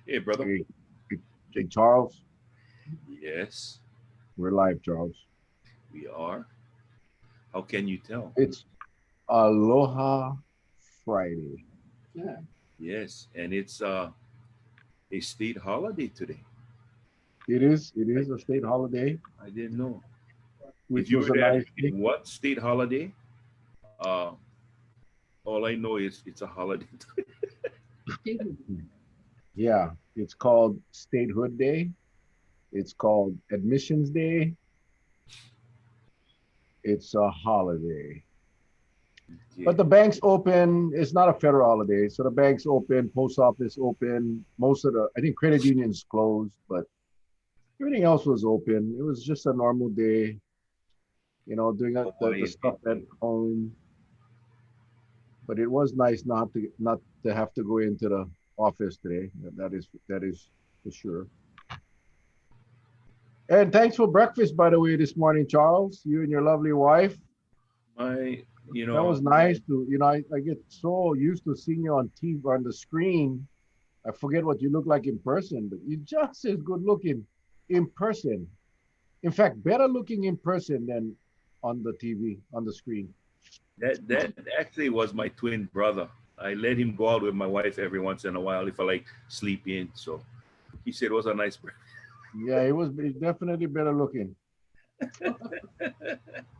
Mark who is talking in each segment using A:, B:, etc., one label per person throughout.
A: Hey, brother.
B: Hey, hey, Charles,
A: Yes,
B: we're live, Charles.
A: we are. How can you tell?
B: It's Aloha Friday.
A: Yes, and it's a state holiday today.
B: It is
A: I,
B: a state holiday,
A: I didn't know. If
B: which
A: you
B: was
A: were
B: a
A: to ask
B: nice
A: me
B: thing.
A: what state holiday, uh, all I know is it's a holiday.
B: Yeah, it's called Statehood Day. It's called Admissions Day. It's a holiday. But
A: Yeah.
B: the bank's open. It's not a federal holiday. So the bank's open, post office open. Most of the, I think credit unions closed, but everything else was open. It was just a normal day, doing the
A: Hawaiian
B: stuff at
A: people.
B: home. But it was nice not to have to go into the office today. That is for sure. And thanks for breakfast, by the way, this morning, Charles. You and your lovely wife.
A: My, you
B: That
A: know,
B: was nice to, I get so used to seeing you on TV on the screen. I forget what you look like in person, but you're just as good looking in person. In fact, better looking in person than on the TV, on the screen.
A: that actually was my twin brother. I let him go out with my wife every once in a while if I like sleep in. So he said it was a nice breakfast.
B: Yeah, he's definitely better looking.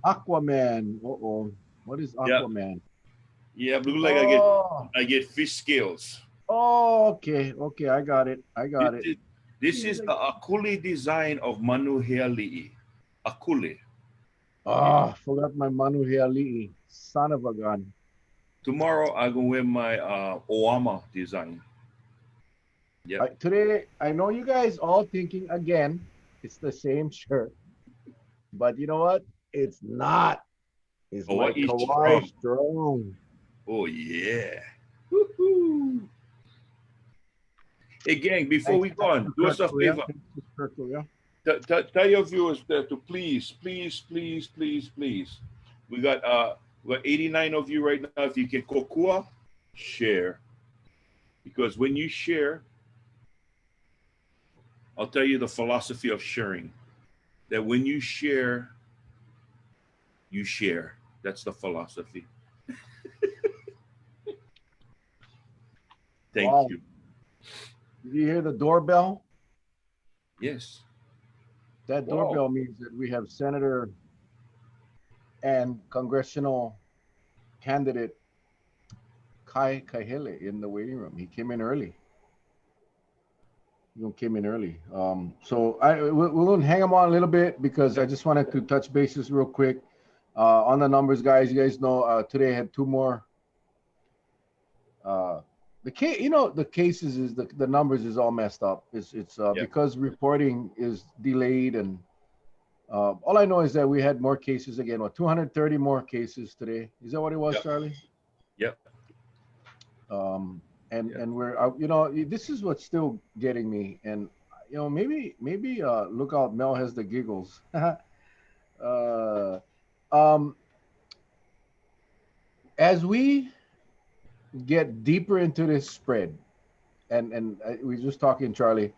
B: Aquaman. Uh-oh. What is
A: Yeah,
B: Aquaman?
A: yeah. Look like
B: Oh,
A: I get fish scales.
B: oh, okay, okay. I got it. I
A: This
B: got it.
A: is, this is the Akule design of Manu Heali'i. Akule. Yeah.
B: Oh, forgot my Manu Heali'i. Son of a gun.
A: Tomorrow I'm gonna wear my Oama design. Yep.
B: Today, I know you guys all thinking again, it's the same shirt, but you know what? It's not. It's my
A: Hawaii
B: Kawhi
A: strong.
B: Strong.
A: Oh yeah. Woo-hoo. Hey gang, before
B: Thanks,
A: we go
B: thanks
A: on,
B: to
A: do us
B: Kirk
A: a
B: Kuya.
A: favor.
B: Thanks to Kirk Kuya.
A: Tell your viewers to please. We got 89 of you right now. If you can kokua, share. Because when you share, I'll tell you the philosophy of sharing. That when you share, you share. That's the philosophy. Thank
B: Wow.
A: you.
B: Did you hear the doorbell?
A: Yes.
B: That
A: Wow.
B: doorbell means that we have Senator and congressional candidate Kahele in the waiting room. He came in early. He came in early. We're going to hang him on a little bit because I
A: Yep.
B: just wanted to touch bases real quick on the numbers, guys. You guys know today I had two more. Uh, the case, the cases is the numbers is all messed up. It's
A: Yep.
B: because reporting is delayed, and all I know is that we had more cases again. What 230 more cases today? Is that what it was,
A: Yep.
B: Charlie?
A: Yep.
B: Um, and
A: Yep.
B: and we're this is what's still getting me, and maybe look out, Mel has the giggles. uh, um, as we get deeper into this spread, and we just talking, Charlie.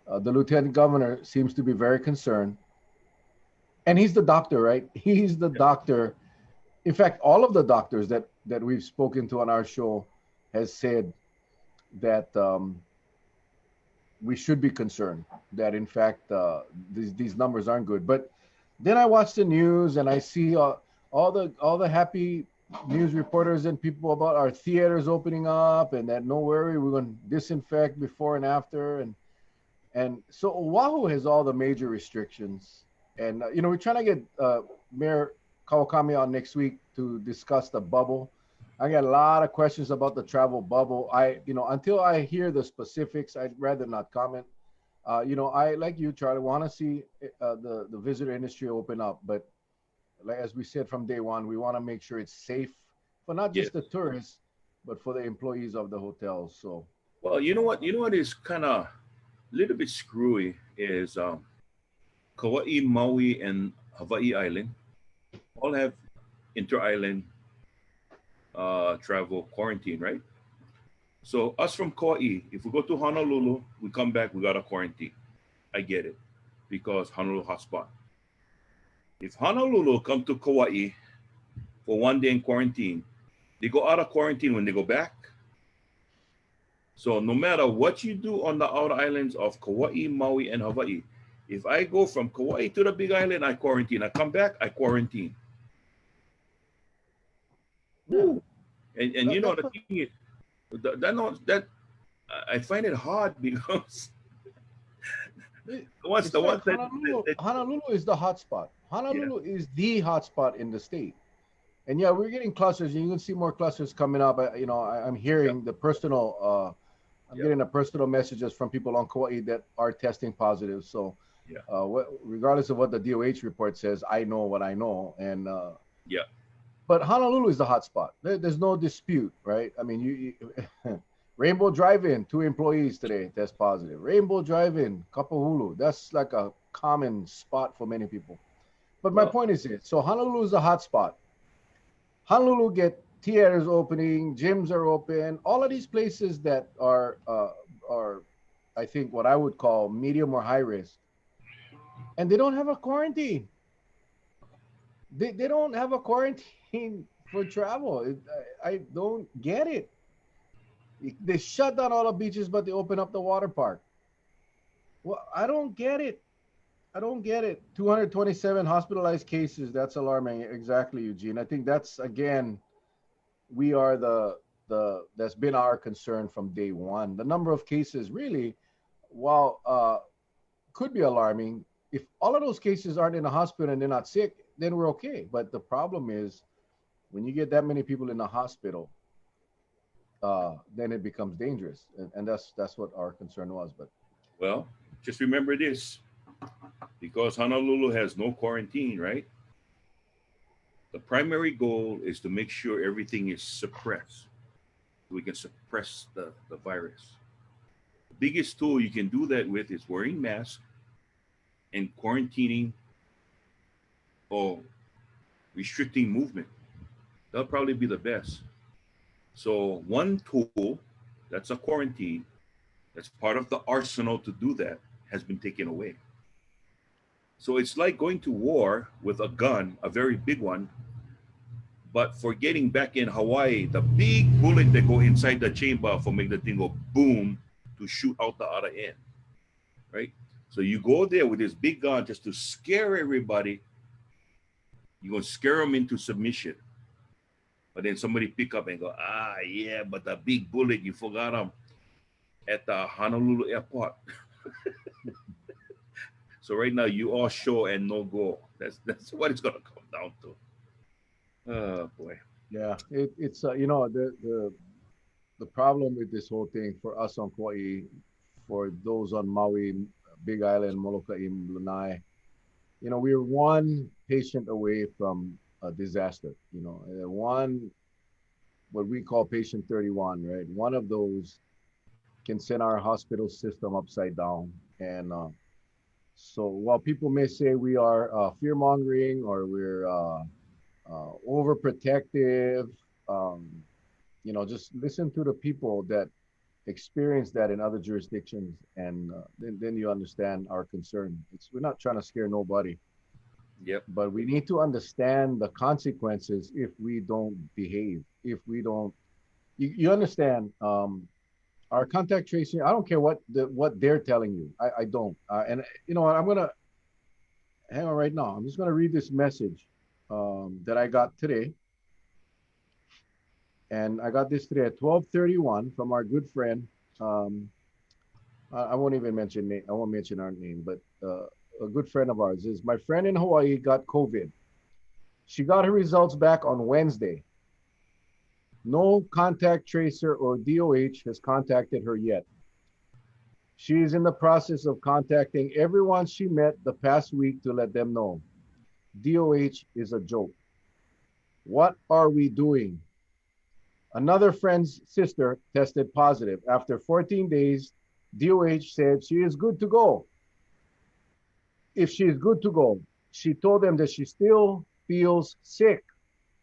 B: The lieutenant governor seems to be very concerned, and he's the doctor, right? He's the
A: Yep.
B: doctor. In fact, all of the doctors that we've spoken to on our show has said that we should be concerned that in fact these numbers aren't good. But then I watch the news and I see all the happy news reporters and people about our theaters opening up and that no worry we're going to disinfect before and after, and so Oahu has all the major restrictions, and we're trying to get Mayor Kawakami on next week to discuss the bubble. I got a lot of questions about the travel bubble. Until I hear the specifics, I'd rather not comment. I like you, Charlie, want to see the visitor industry open up, but like as we said from day one, we want to make sure it's safe for not
A: Yes.
B: just the tourists, but for the employees of the hotels. So
A: Well, you know what is kind of a little bit screwy is Kauai, Maui, and Hawaii Island all have inter-island travel quarantine, right? So us from Kauai, if we go to Honolulu, we come back, we got to quarantine. I get it, because Honolulu hotspot. If Honolulu come to Kauai for 1 day in quarantine, they go out of quarantine when they go back. So no matter what you do on the outer islands of Kauai, Maui, and Hawaii, if I go from Kauai to the Big Island, I quarantine. I come back, I quarantine.
B: Yeah,
A: Woo. And you know
B: that's
A: the
B: what,
A: thing is that I find it hard because
B: it's
A: the
B: like
A: ones
B: Honolulu.
A: that
B: Honolulu is the hotspot.
A: yeah,
B: Honolulu is the hotspot in the state. And yeah, we're getting clusters, and you can see more clusters coming up. I'm
A: yeah,
B: hearing the personal. I'm
A: yeah,
B: getting the personal messages from people on Kauai that are testing positive. So,
A: yeah,
B: regardless of what the DOH report says, I know what I know, and
A: yeah,
B: but Honolulu is the hotspot. There's no dispute, right? I mean, Rainbow Drive-In, 2 employees today test positive. Rainbow Drive-In, Kapahulu, that's like a common spot for many people. But my
A: well,
B: point is this: so Honolulu is a hotspot. Honolulu get theaters opening, gyms are open. All of these places that are, I think, what I would call medium or high risk, and they don't have a quarantine. They don't have a quarantine for travel. I don't get it. They shut down all the beaches, but they open up the water park. Well, I don't get it. I don't get it. 227 hospitalized cases. That's alarming. Exactly, Eugene. I think that's again, we are the that's been our concern from day one. The number of cases really, while could be alarming, if all of those cases aren't in the hospital and they're not sick, then we're okay. But the problem is when you get that many people in the hospital, then it becomes dangerous, and that's what our concern was. But
A: well, just remember this, because Honolulu has no quarantine, right? The primary goal is to make sure everything is suppressed. We can suppress the virus. The biggest tool you can do that with is wearing masks and quarantining or restricting movement. That'll probably be the best. So one tool, that's a quarantine, that's part of the arsenal to do that, has been taken away. So it's like going to war with a gun, a very big one, but for getting back in Hawaii, the big bullet that go inside the chamber for make the thing go boom to shoot out the other end, right? So you go there with this big gun just to scare everybody. You're gonna scare them into submission. But then somebody pick up and go, yeah, but the big bullet, you forgot them at the Honolulu airport. So right now you all show and no go. That's what it's gonna come down to. Oh boy.
B: yeah, it's the problem with this whole thing for us on Kauai, for those on Maui, Big Island, Molokai, Lanai, we're one patient away from a disaster. One, what we call patient 31, right? One of those can send our hospital system upside down. And so while people may say we are fear mongering or we're overprotective, um, just listen to the people that experience that in other jurisdictions, and then you understand our concern. We're not trying to scare nobody,
A: Yep.
B: but we need to understand the consequences if we don't behave. If we don't, you understand. Our contact tracing. I don't care what they're telling you. I don't. And you know what? I'm gonna hang on right now. I'm just gonna read this message that I got today. And I got this today at 12:31 from our good friend. Um, I won't even mention name. I won't mention our name, but a good friend of ours is my friend in Hawaii got COVID. She got her results back on Wednesday. No contact tracer or DOH has contacted her yet. She is in the process of contacting everyone she met the past week to let them know. DOH is a joke. What are we doing? Another friend's sister tested positive. After 14 days, DOH said she is good to go. If she is good to go, she told them that she still feels sick.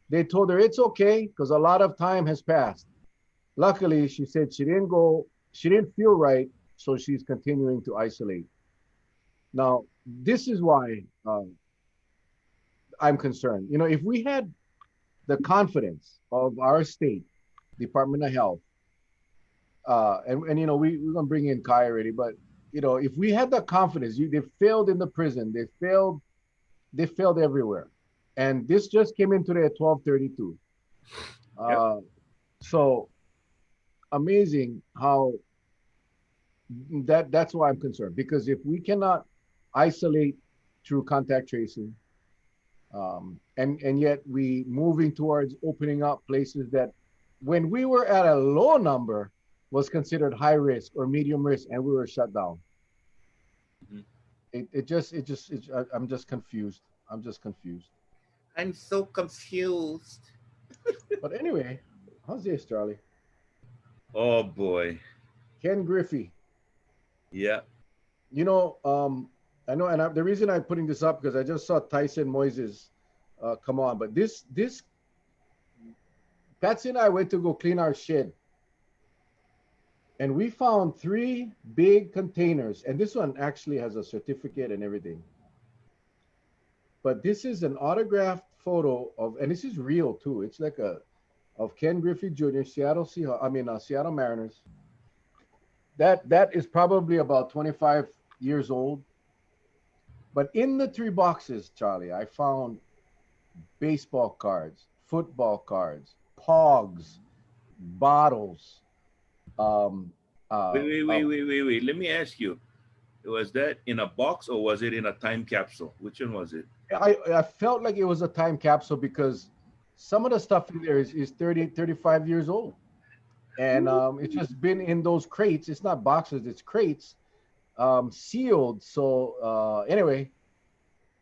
B: They told her it's okay because a lot of time has passed. luckily, she said she didn't feel right, so she's continuing to isolate. Now, this is why I'm concerned. You know, if we had the confidence of our state, Department of Health, and you know, we're gonna bring in Kai already, but you know, if we had the confidence, they failed in the prison, they failed everywhere, and this just came in today at 12:32.
A: Yep.
B: So amazing how that's why I'm concerned, because if we cannot isolate through contact tracing, and yet we moving towards opening up places that when we were at a low number was considered high risk or medium risk, and we were shut down.
A: Mhm.
B: I'm just confused. I'm just confused.
C: I'm so confused.
B: But anyway, how's this, Charlie?
A: Oh boy.
B: Ken Griffey.
A: Yeah.
B: You know, I know, and the reason I'm putting this up because I just saw Tyson Moises come on, but this Patsy and I went to go clean our shed, and we found three big containers, and this one actually has a certificate and everything. But this is an autographed photo of, and this is real too. It's like a of Ken Griffey Jr., Seattle Mariners. That is probably about 25 years old. But in the three boxes, Charlie, I found baseball cards, football cards, pogs, bottles. Um,
A: Wait,
B: uh,
A: wait,
B: uh,
A: wait, wait, wait, wait. Let me ask you. Was that in a box or was it in a time capsule? Which one was it?
B: I felt like it was a time capsule because some of the stuff in there is 30, 35 years old. And it's just been in those crates. It's not boxes, it's crates, sealed. So anyway,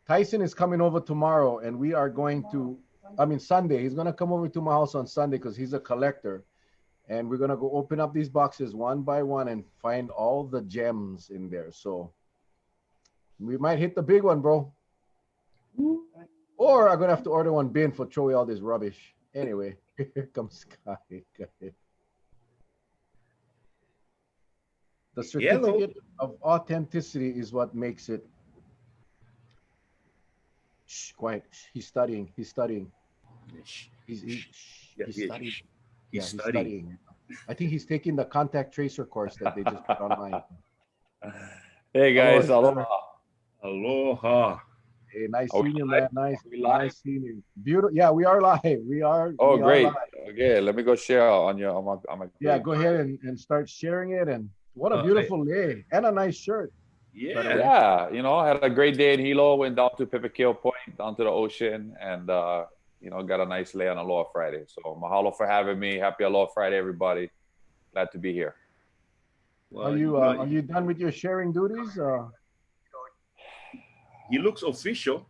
B: Tyson is coming over tomorrow, and we are going to, Sunday. He's going to come over to my house on Sunday because he's a collector. And we're going to go open up these boxes one by one and find all the gems in there. So we might hit the big one, bro. Or I'm going to have to order one bin for throwing all this rubbish. Anyway, here comes Sky. The
A: Yellow.
B: certificate of authenticity is what makes it. Shh, quiet. Shh, he's studying. He's studying.
A: Shh,
B: Shh,
A: yeah,
B: he's
A: yeah,
B: studying.
A: he's
B: Yeah, he's
A: studying.
B: studying. I think he's taking the contact tracer course that they just put online.
D: Hey
B: Hello,
D: guys,
B: Senator.
D: aloha.
A: Aloha.
B: Hey, nice
D: Are we
B: seeing you,
D: live?
B: man. Nice,
D: Are we live?
B: nice seeing you. Beautiful. Yeah, we are live.
D: Oh,
B: We are
D: great.
B: live.
D: Okay, let me go share on my
B: Yeah,
D: page.
B: go ahead and start sharing it. And what a
A: Uh, I,
B: beautiful day and a nice shirt, by the
A: yeah.
B: way.
D: Yeah, I had a great day in Hilo. Went down to Pipikeo Point, down to the ocean, and got a nice lay on Aloha Friday. So mahalo for having me. Happy Aloha Friday, everybody. Glad to be here.
A: Well,
B: Are you done with your sharing duties?
A: he looks official.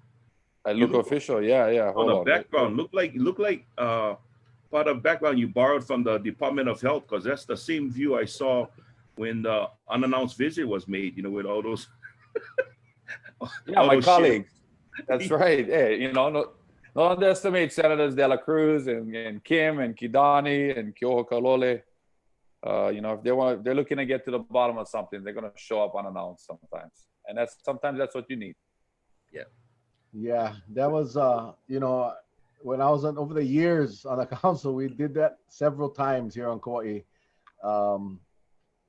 D: I
A: You
D: look
A: look
D: official. Yeah.
A: on
D: Hold
A: the
D: on.
A: background. Look like part of background you borrowed from the Department of Health because that's the same view I saw when the unannounced visit was made. With all those
D: Yeah,
A: all
D: my
A: those shit.
D: colleagues. That's right. Hey, don't underestimate Senators De La Cruz and Kim and Kidani and Kyoho Kalole. If they're looking to get to the bottom of something, they're gonna show up unannounced sometimes, and sometimes that's what you need.
A: Yeah.
B: Yeah, that was when I was over the years on the council, we did that several times here on Kauai. Um,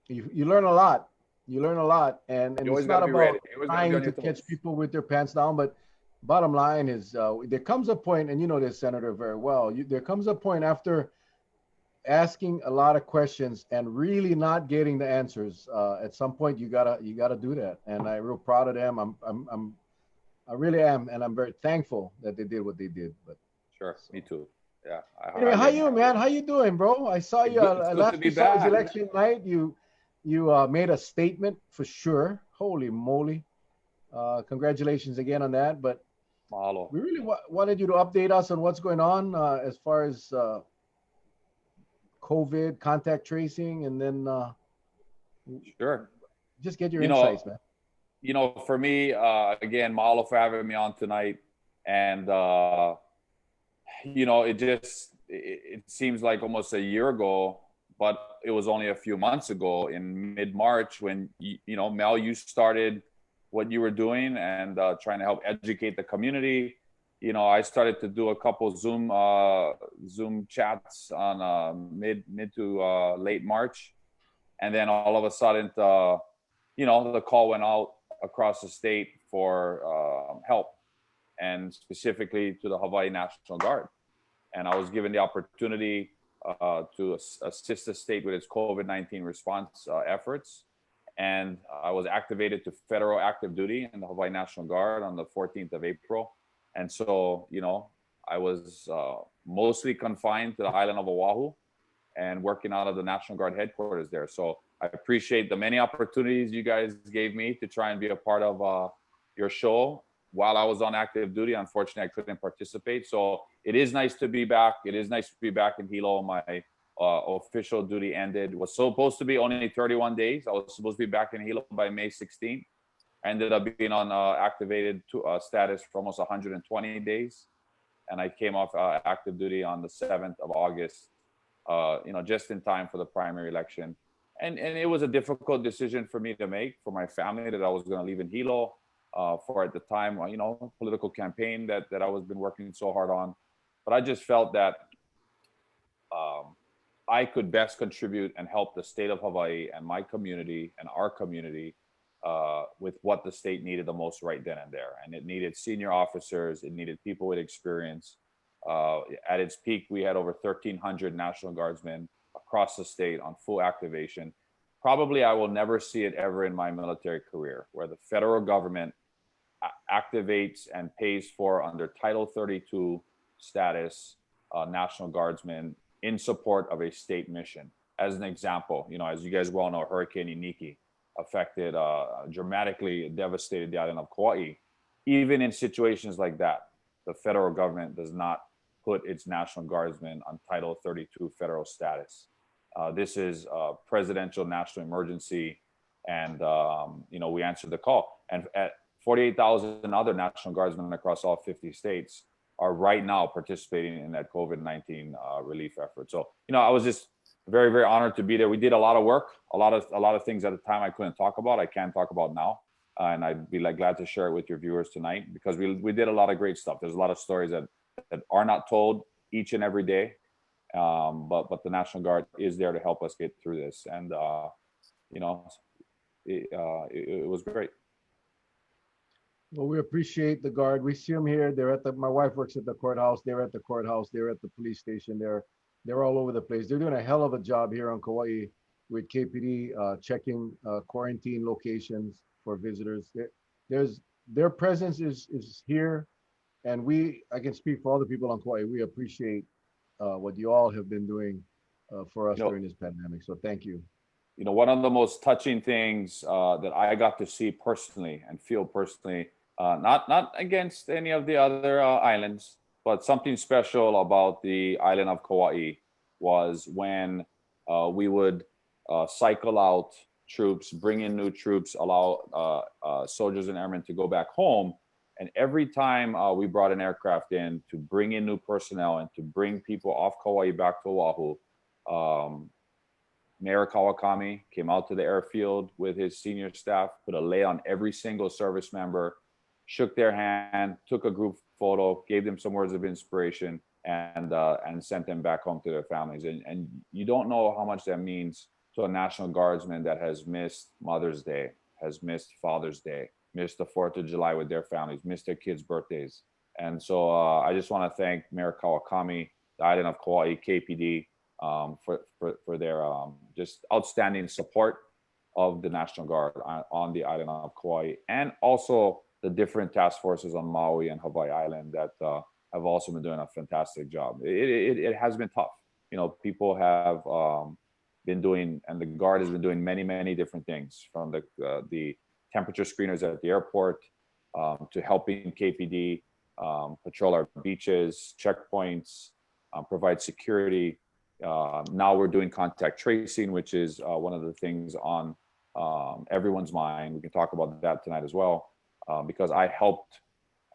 B: you learn a lot. You learn a lot, and
D: You
B: it's
D: always got
B: not
D: to be ready.
B: about
D: You always got to be
B: trying
D: on
B: to
D: your
B: catch
D: toes.
B: people with their pants down, but bottom line is there comes a point, and you know this, Senator, very well. There comes a point after asking a lot of questions and really not getting the answers. At some point, you gotta do that, and I'm real proud of them. I really am, and I'm very thankful that they did what they did. But
D: Sure,
B: so.
D: me too. Yeah, I
B: Anyway, how
D: highly
B: you,
D: admire.
B: man? How you doing, bro? I saw you
D: It's good to
B: last
D: be
B: we saw was
D: back.
B: election night. You made a statement for sure. Holy moly! Congratulations again on that. But
D: Mahalo.
B: we really wanted you to update us on what's going on as far as COVID, contact tracing, and then
D: Sure.
B: just get your
D: You know,
B: insights, man.
D: for me, again, mahalo for having me on tonight. And it seems like almost a year ago, but it was only a few months ago in mid-March when, you know, Mel, you started what you were doing and trying to help educate the community. You know, I started to do a couple Zoom chats on mid to late March, and then all of a sudden, you know, the call went out across the state for help, and specifically to the Hawaii National Guard. And I was given the opportunity to assist the state with its COVID-19 response efforts. And I was activated to federal active duty in the Hawaii National Guard on the 14th of April. And so, you know, I was mostly confined to the island of Oahu and working out of the National Guard headquarters there. So I appreciate the many opportunities you guys gave me to try and be a part of your show while I was on active duty. Unfortunately, I couldn't participate. So it is nice to be back. It is nice to be back in Hilo. My official duty ended. It was supposed to be only 31 days. I was supposed to be back in Hilo by May 16th. I ended up being on activated status for almost 120 days. And I came off active duty on the 7th of August, you know, just in time for the primary election. And it was a difficult decision for me to make, for my family, that I was going to leave in Hilo for, at the time, you know, political campaign that I was been working so hard on. But I just felt that I could best contribute and help the state of Hawaii and my community and our community with what the state needed the most right then and there. And it needed senior officers. It needed people with experience. At its peak, we had over 1,300 National Guardsmen across the state on full activation. Probably I will never see it ever in my military career, where the federal government activates and pays for, under Title 32 status, National Guardsmen in support of a state mission. As an example, you know, as you guys well know, Hurricane Iniki affected, dramatically devastated the island of Kauai. Even in situations like that, the federal government does not put its National Guardsmen on Title 32 federal status. This is a presidential national emergency, and you know, we answered the call. And at 48,000 other National Guardsmen across all 50 states are right now participating in that COVID-19 relief effort. So, you know, I was just very, very honored to be there. We did a lot of work, a lot of things at the time I couldn't talk about. I can talk about now, and I'd be glad to share it with your viewers tonight, because we did a lot of great stuff. There's a lot of stories that are not told each and every day, but the National Guard is there to help us get through this, and you know, it was great.
B: Well, we appreciate the Guard. We see them here. They're at my wife works at the courthouse. They're at the courthouse. They're at the police station. They're all over the place. They're doing a hell of a job here on Kauai with KPD, checking quarantine locations for visitors. Their presence is here, and I can speak for all the people on Kauai. We appreciate what you all have been doing for us during this pandemic. So thank you.
D: You know, one of the most touching things that I got to see personally and feel personally, not against any of the other islands, but something special about the island of Kauai was when we would cycle out troops, bring in new troops, allow soldiers and airmen to go back home. And every time we brought an aircraft in to bring in new personnel and to bring people off Kauai back to Oahu, Mayor Kawakami came out to the airfield with his senior staff, put a lei on every single service member, shook their hand, took a group photo, gave them some words of inspiration, and sent them back home to their families. And you don't know how much that means to a National Guardsman that has missed Mother's Day, has missed Father's Day, missed the 4th of July with their families, missed their kids' birthdays. And so I just want to thank Mayor Kawakami, the island of Kauai, KPD, for their just outstanding support of the National Guard on the island of Kauai, and also the different task forces on Maui and Hawaii Island that have also been doing a fantastic job. It has been tough. You know, people have been doing, and the Guard has been doing many, many different things, from the temperature screeners at the airport to helping KPD patrol our beaches, checkpoints, provide security. Now we're doing contact tracing, which is one of the things on everyone's mind. We can talk about that tonight as well, because I helped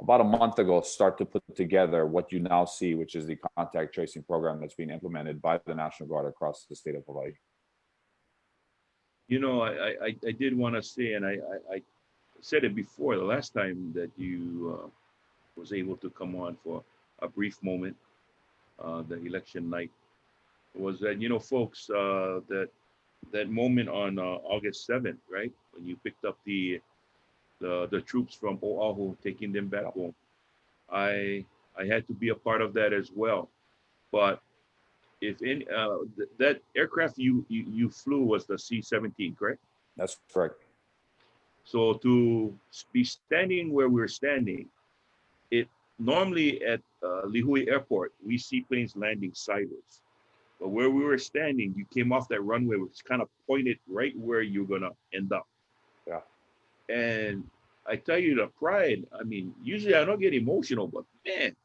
D: about a month ago, start to put together what you now see, which is the contact tracing program that's being implemented by the National Guard across the state of Hawaii.
A: You know, I did want to say, and I said it before the last time that you was able to come on for a brief moment, the election night, was that, you know, folks, that moment on August 7th, right, when you picked up the troops from Oahu, taking them back home. I had to be a part of that as well. But if in that aircraft you flew was the C-17, correct?
D: That's correct.
A: So to be standing where we're standing, it normally at Lihue Airport we see planes landing sideways, but where we were standing, you came off that runway, which kind of pointed right where you're gonna end up.
D: Yeah.
A: And I tell you the pride. I mean, usually I don't get emotional, but man,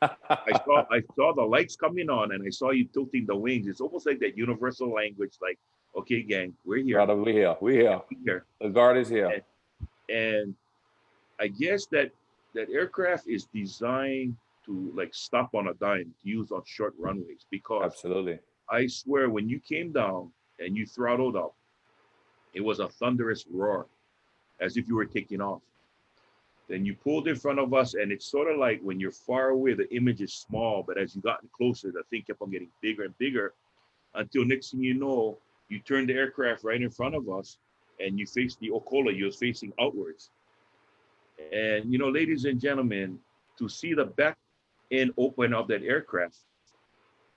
A: I saw the lights coming on, and I saw you tilting the wings. It's almost like that universal language, like, okay, gang, we're here.
D: Brother, we here. We here.
A: We're here.
D: The guard is here.
A: And I guess that aircraft is designed to like stop on a dime, to use on short runways, because
D: Absolutely.
A: I swear when you came down and you throttled up, it was a thunderous roar, as if you were taking off. Then you pulled in front of us, and it's sort of like when you're far away, the image is small, but as you gotten closer, the thing kept on getting bigger and bigger, until next thing you know, you turned the aircraft right in front of us, and you faced the Okola. You was facing outwards. And you know, ladies and gentlemen, to see the back end open of that aircraft,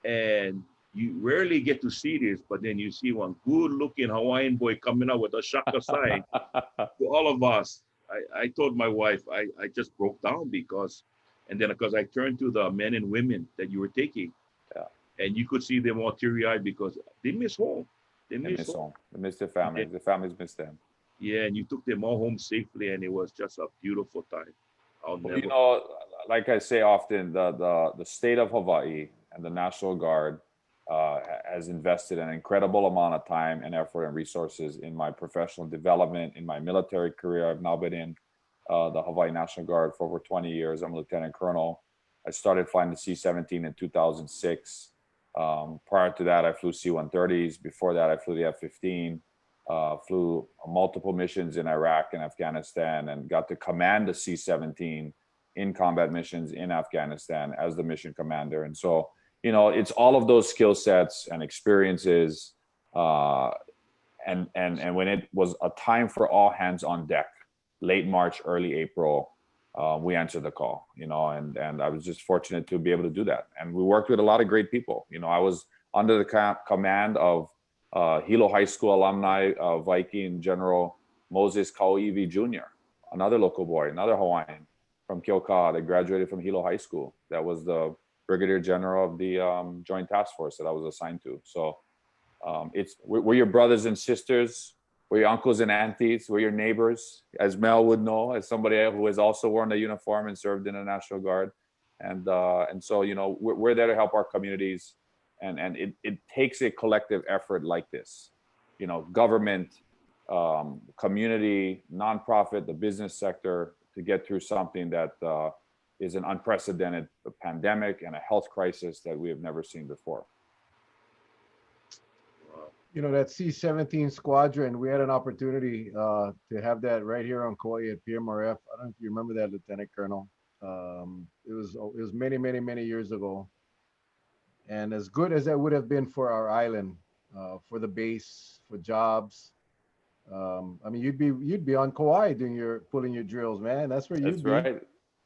A: and you rarely get to see this, but then you see one good-looking Hawaiian boy coming out with a shaka sign to all of us. I told my wife, I just broke down and then because I turned to the men and women that you were taking,
D: Yeah.
A: and you could see them all teary-eyed because they miss home.
D: They miss home. They miss their families. The families miss them.
A: Yeah, and you took them all home safely, and it was just a beautiful time. I'll never.
D: You know, like I say often, the state of Hawaii and the National Guard has invested an incredible amount of time and effort and resources in my professional development, in my military career. I've now been in the Hawaii National Guard for over 20 years. I'm a lieutenant colonel. I started flying the C-17 in 2006. Prior to that, I flew C-130s. Before that, I flew the F-15. Flew multiple missions in Iraq and Afghanistan, and got to command the C-17 in combat missions in Afghanistan as the mission commander. And so, you know, it's all of those skill sets and experiences. And when it was a time for all hands on deck, late March, early April, we answered the call, you know, and I was just fortunate to be able to do that. And we worked with a lot of great people. You know, I was under the command of Hilo High School alumni, Viking General Moses Kauivi Jr., another local boy, another Hawaiian from Keokaha that graduated from Hilo High School. That was the Brigadier General of the Joint Task Force that I was assigned to. So we're your brothers and sisters, we're your uncles and aunties, we're your neighbors, as Mel would know, as somebody who has also worn the uniform and served in the National Guard. And so, you know, we're there to help our communities. And it takes a collective effort like this, you know, government, community, nonprofit, the business sector, to get through something that is an unprecedented pandemic and a health crisis that we have never seen before.
B: You know, that C-17 squadron, we had an opportunity to have that right here on Kauai at PMRF. I don't know if you remember that, Lieutenant Colonel. It was many, many, many years ago. And as good as that would have been for our island, for the base, for jobs, I mean, you'd be on Kauai pulling your drills, man. That's where you'd be.
D: That's right.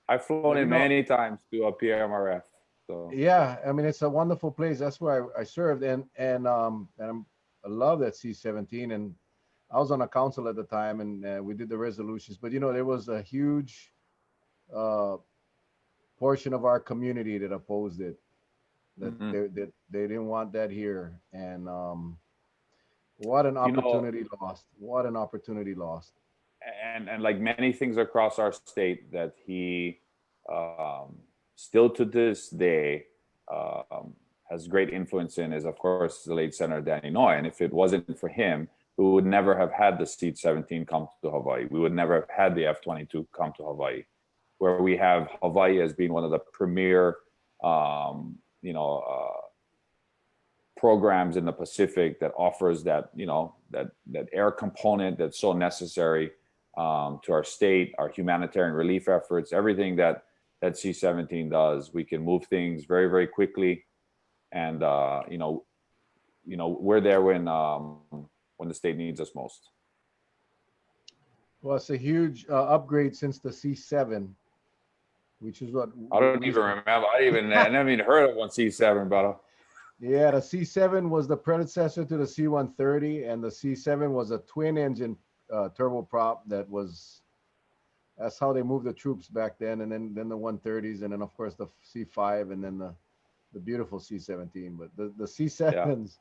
D: I've flown in many times to a PMRF. So
B: yeah, I mean, it's a wonderful place. That's where I served, and I love that C-17. And I was on a council at the time, and we did the resolutions. But you know, there was a huge portion of our community that opposed it. That they didn't want that here, and what an opportunity lost! What an opportunity lost!
D: And like many things across our state, that he still to this day has great influence in is, of course, the late Senator Danny Noy. And if it wasn't for him, we would never have had the C-17 come to Hawaii. We would never have had the F-22 come to Hawaii. where we have Hawaii as being one of the premier, you know, programs in the Pacific that offers that, you know, that air component that's so necessary to our state, our humanitarian relief efforts, everything that C-17 does. We can move things very, very quickly, and you know, we're there when the state needs us most.
B: Well, it's a huge upgrade since the C7, which is what
D: I don't even remember. I never even heard of one C7, brother.
B: Yeah, the C7 was the predecessor to the C-130, and the C7 was a twin-engine turboprop that's how they moved the troops back then, and then the 130s, and then of course the C5, and then the beautiful C-17. But the C7s,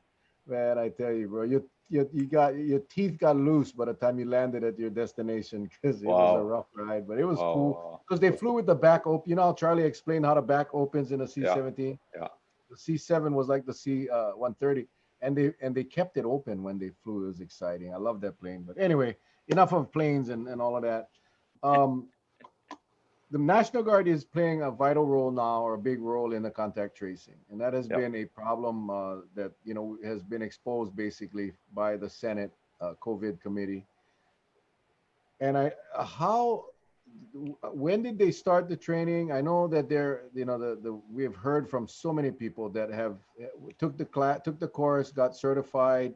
B: man, I tell you, bro, you got your teeth got loose by the time you landed at your destination, because it was a rough ride, but it was cool because they flew with the back open. You know how Charlie explained how the back opens in a C-17?
D: Yeah.
B: The C7 was like the C-130, and they kept it open when they flew. It was exciting. I love that plane. But anyway, enough of planes and all of that. The National Guard is playing a vital role now, or a big role in the contact tracing, and that has been a problem that has been exposed basically by the Senate COVID committee. And when did they start the training? I know that we have heard from so many people that have took the course, got certified,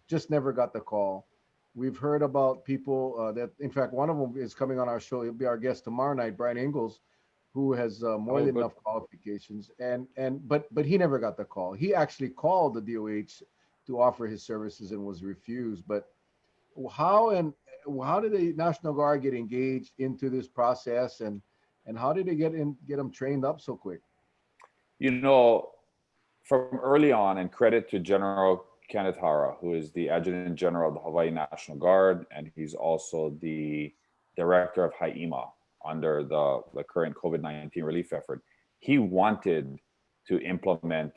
B: just never got the call. We've heard about people that, in fact, one of them is coming on our show. He'll be our guest tomorrow night, Brian Ingalls, who has more than enough qualifications, but he never got the call. He actually called the DOH to offer his services and was refused. But how did the National Guard get engaged into this process, and how did they get them trained up so quick?
D: You know, from early on, and credit to General Kenneth Hara, who is the Adjutant General of the Hawaii National Guard, and he's also the Director of HAIMA under the current COVID-19 relief effort. He wanted to implement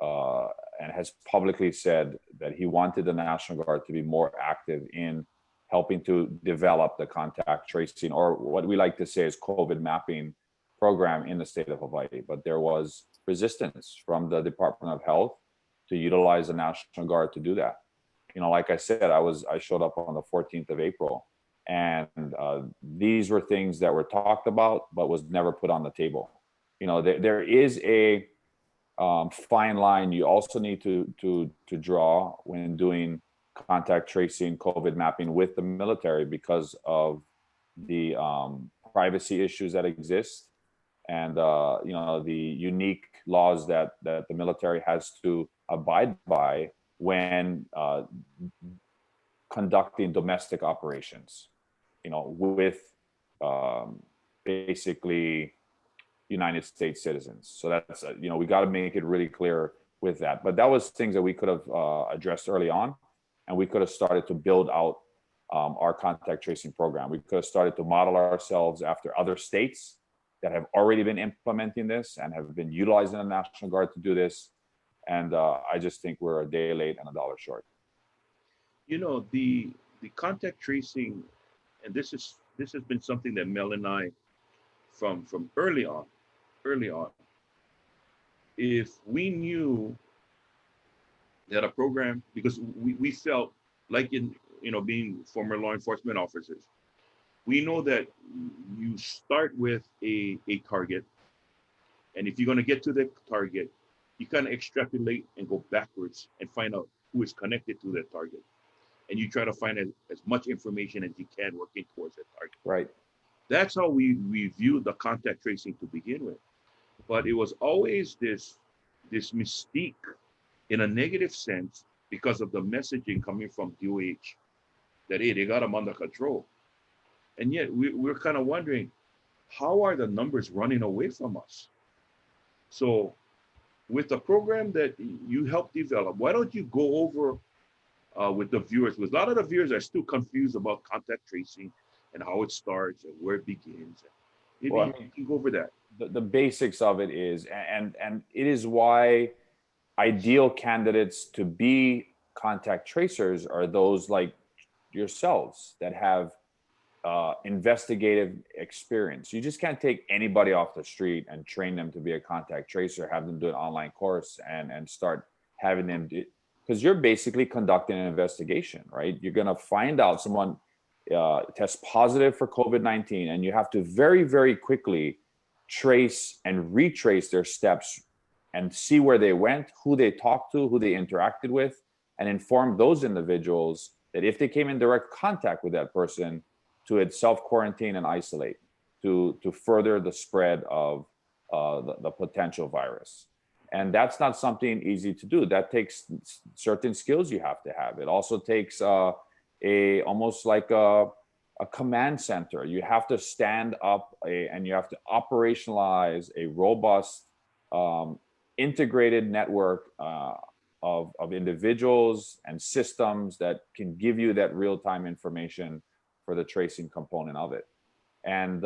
D: and has publicly said that he wanted the National Guard to be more active in helping to develop the contact tracing, or what we like to say is COVID mapping program in the state of Hawaii. But there was resistance from the Department of Health to utilize the National Guard to do that. You know, like I said, I showed up on the 14th of April, and these were things that were talked about, but was never put on the table. You know, there is a fine line you also need to draw when doing contact tracing, COVID mapping with the military, because of the privacy issues that exist, and the unique laws that the military has to abide by when conducting domestic operations, with basically United States citizens. So that's, we got to make it really clear with that. But that was things that we could have addressed early on, and we could have started to build out our contact tracing program. We could have started to model ourselves after other states that have already been implementing this and have been utilizing the National Guard to do this. And I just think we're a day late and a dollar short.
A: You know, the contact tracing, and this has been something that Mel and I, from early on, if we knew that a program, because we felt like, in being former law enforcement officers, we know that you start with a target, and if you're going to get to the target, you kind of extrapolate and go backwards and find out who is connected to that target, and you try to find as much information as you can working towards that target.
D: Right.
A: That's how we viewed the contact tracing to begin with. But it was always this mystique in a negative sense, because of the messaging coming from DOH that, hey, they got them under control. And yet we're kind of wondering, how are the numbers running away from us? So with the program that you helped develop, why don't you go over with the viewers? Because a lot of the viewers are still confused about contact tracing and how it starts and where it begins. Maybe you can go over that.
D: The basics of it is, and it is why ideal candidates to be contact tracers are those like yourselves that have investigative experience. You just can't take anybody off the street and train them to be a contact tracer, have them do an online course and start having them do, because you're basically conducting an investigation, right? You're going to find out someone tests positive for COVID-19, and you have to very, very quickly trace and retrace their steps and see where they went, who they talked to, who they interacted with, and inform those individuals that if they came in direct contact with that person, to self-quarantine and isolate to further the spread of the potential virus. And that's not something easy to do. That takes certain skills you have to have. It also takes almost like a command center. You have to stand up and you have to operationalize a robust, integrated network of individuals and systems that can give you that real-time information for the tracing component of it. And,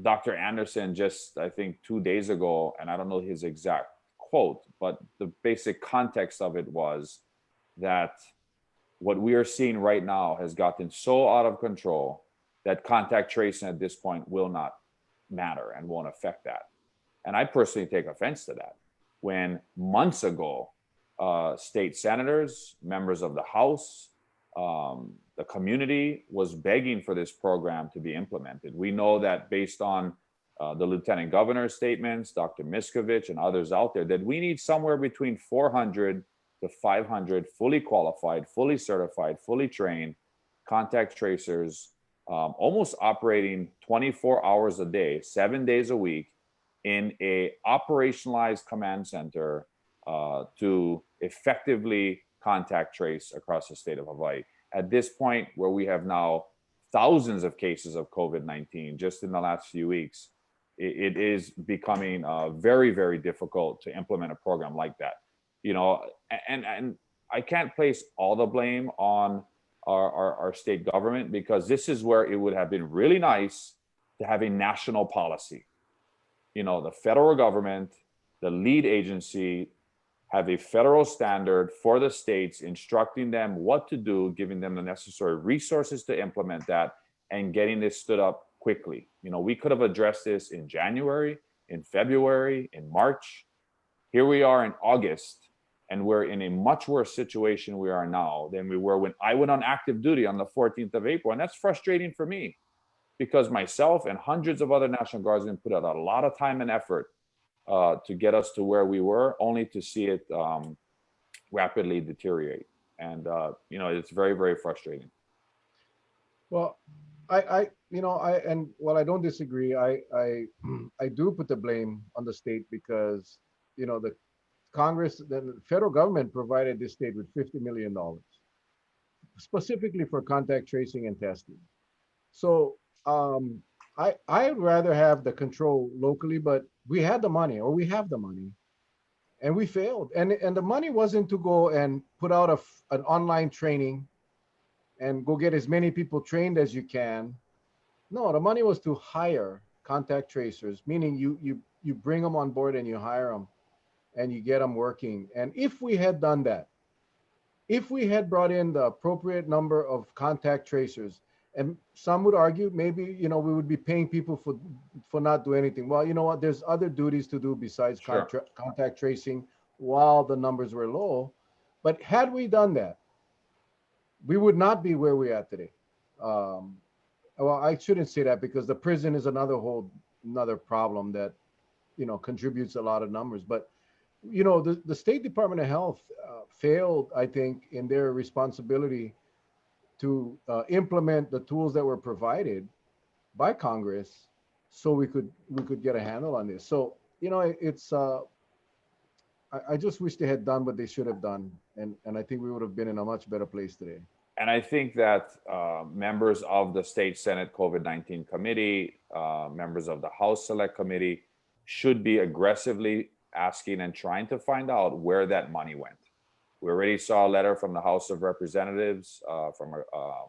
D: Dr. Anderson just, I think 2 days ago, and I don't know his exact quote, but the basic context of it was that what we are seeing right now has gotten so out of control that contact tracing at this point will not matter and won't affect that. And I personally take offense to that. When months ago, state senators, members of the House, the community was begging for this program to be implemented. We know that based on the Lieutenant Governor's statements, Dr. Miskovich and others out there, that we need somewhere between 400 to 500 fully qualified, fully certified, fully trained contact tracers, almost operating 24 hours a day, 7 days a week in a operationalized command center to effectively contact trace across the state of Hawaii. At this point, where we have now thousands of cases of COVID-19 just in the last few weeks, it is becoming very, very difficult to implement a program like that. And I can't place all the blame on our state government, because this is where it would have been really nice to have a national policy. The federal government, the lead agency, have a federal standard for the states, instructing them what to do, giving them the necessary resources to implement that, and getting this stood up quickly. We could have addressed this in January, in February, in March. Here we are in August, and we're in a much worse situation we are now than we were when I went on active duty on the 14th of April. And that's frustrating for me, because myself and hundreds of other National Guardsmen put out a lot of time and effort to get us to where we were, only to see it rapidly deteriorate. And it's very, very frustrating.
B: Well, and while I don't disagree, I do put the blame on the state, because the Congress, the federal government provided this state with $50 million specifically for contact tracing and testing. So I'd rather have the control locally, but we had the money, or we have the money, and we failed. And the money wasn't to go and put out an online training and go get as many people trained as you can. No, the money was to hire contact tracers, meaning you bring them on board and you hire them and you get them working. And if we had done that, if we had brought in the appropriate number of contact tracers, and some would argue maybe we would be paying people for not doing anything. Well, you know what? There's other duties to do besides
D: Sure.
B: contact tracing while the numbers were low. But had we done that, we would not be where we're at today. Well, I shouldn't say that, because the prison is another problem that contributes a lot of numbers. But the State Department of Health failed, I think, in their responsibility to implement the tools that were provided by Congress, so we could get a handle on this. So it's I just wish they had done what they should have done, and I think we would have been in a much better place today.
D: And I think that members of the State Senate COVID-19 committee, members of the House Select Committee, should be aggressively asking and trying to find out where that money went. We already saw a letter from the House of Representatives from a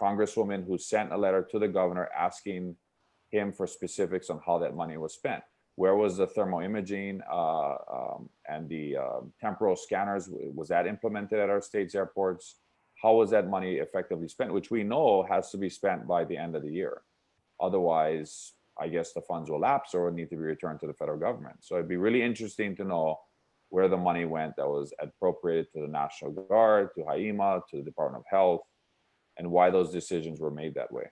D: congresswoman who sent a letter to the governor asking him for specifics on how that money was spent. Where was the thermal imaging and the temporal scanners? Was that implemented at our state's airports? how was that money effectively spent, which we know has to be spent by the end of the year. Otherwise, I guess the funds will lapse or need to be returned to the federal government. So it'd be really interesting to know where the money went that was appropriated to the National Guard, to HAIMA, to the Department of Health, and why those decisions were made that way.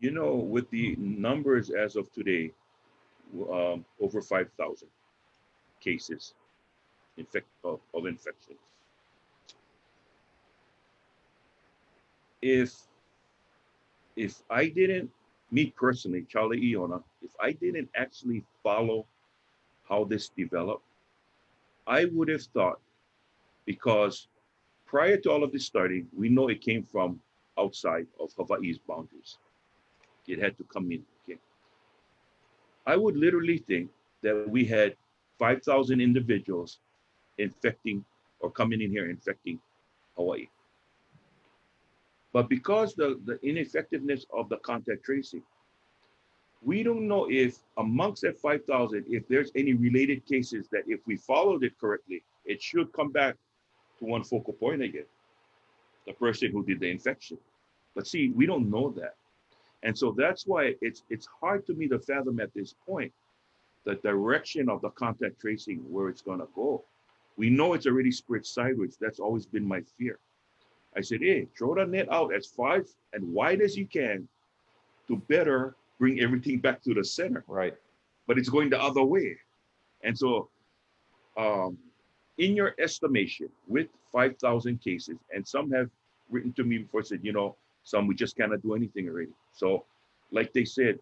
A: You know, with the numbers as of today, over 5,000 cases of infections. If I didn't, me personally, Charlie Iona, if I didn't actually follow how this developed, I would have thought, because prior to all of this starting, we know it came from outside of Hawaii's boundaries. It had to come in. Okay. I would literally think that we had 5,000 individuals infecting or coming in here infecting Hawaii. But because the ineffectiveness of the contact tracing, we don't know if amongst that 5,000, if there's any related cases that if we followed it correctly, it should come back to one focal point again, the person who did the infection. But see, we don't know that. And so that's why it's hard to me to fathom at this point the direction of the contact tracing, where it's gonna go. We know it's already spread sideways. That's always been my fear. I said, hey, throw the net out as far and wide as you can to better bring everything back to the center.
D: Right.
A: But it's going the other way. And so in your estimation, with 5,000 cases, and some have written to me before, said, you know, some we just cannot do anything already. So like they said,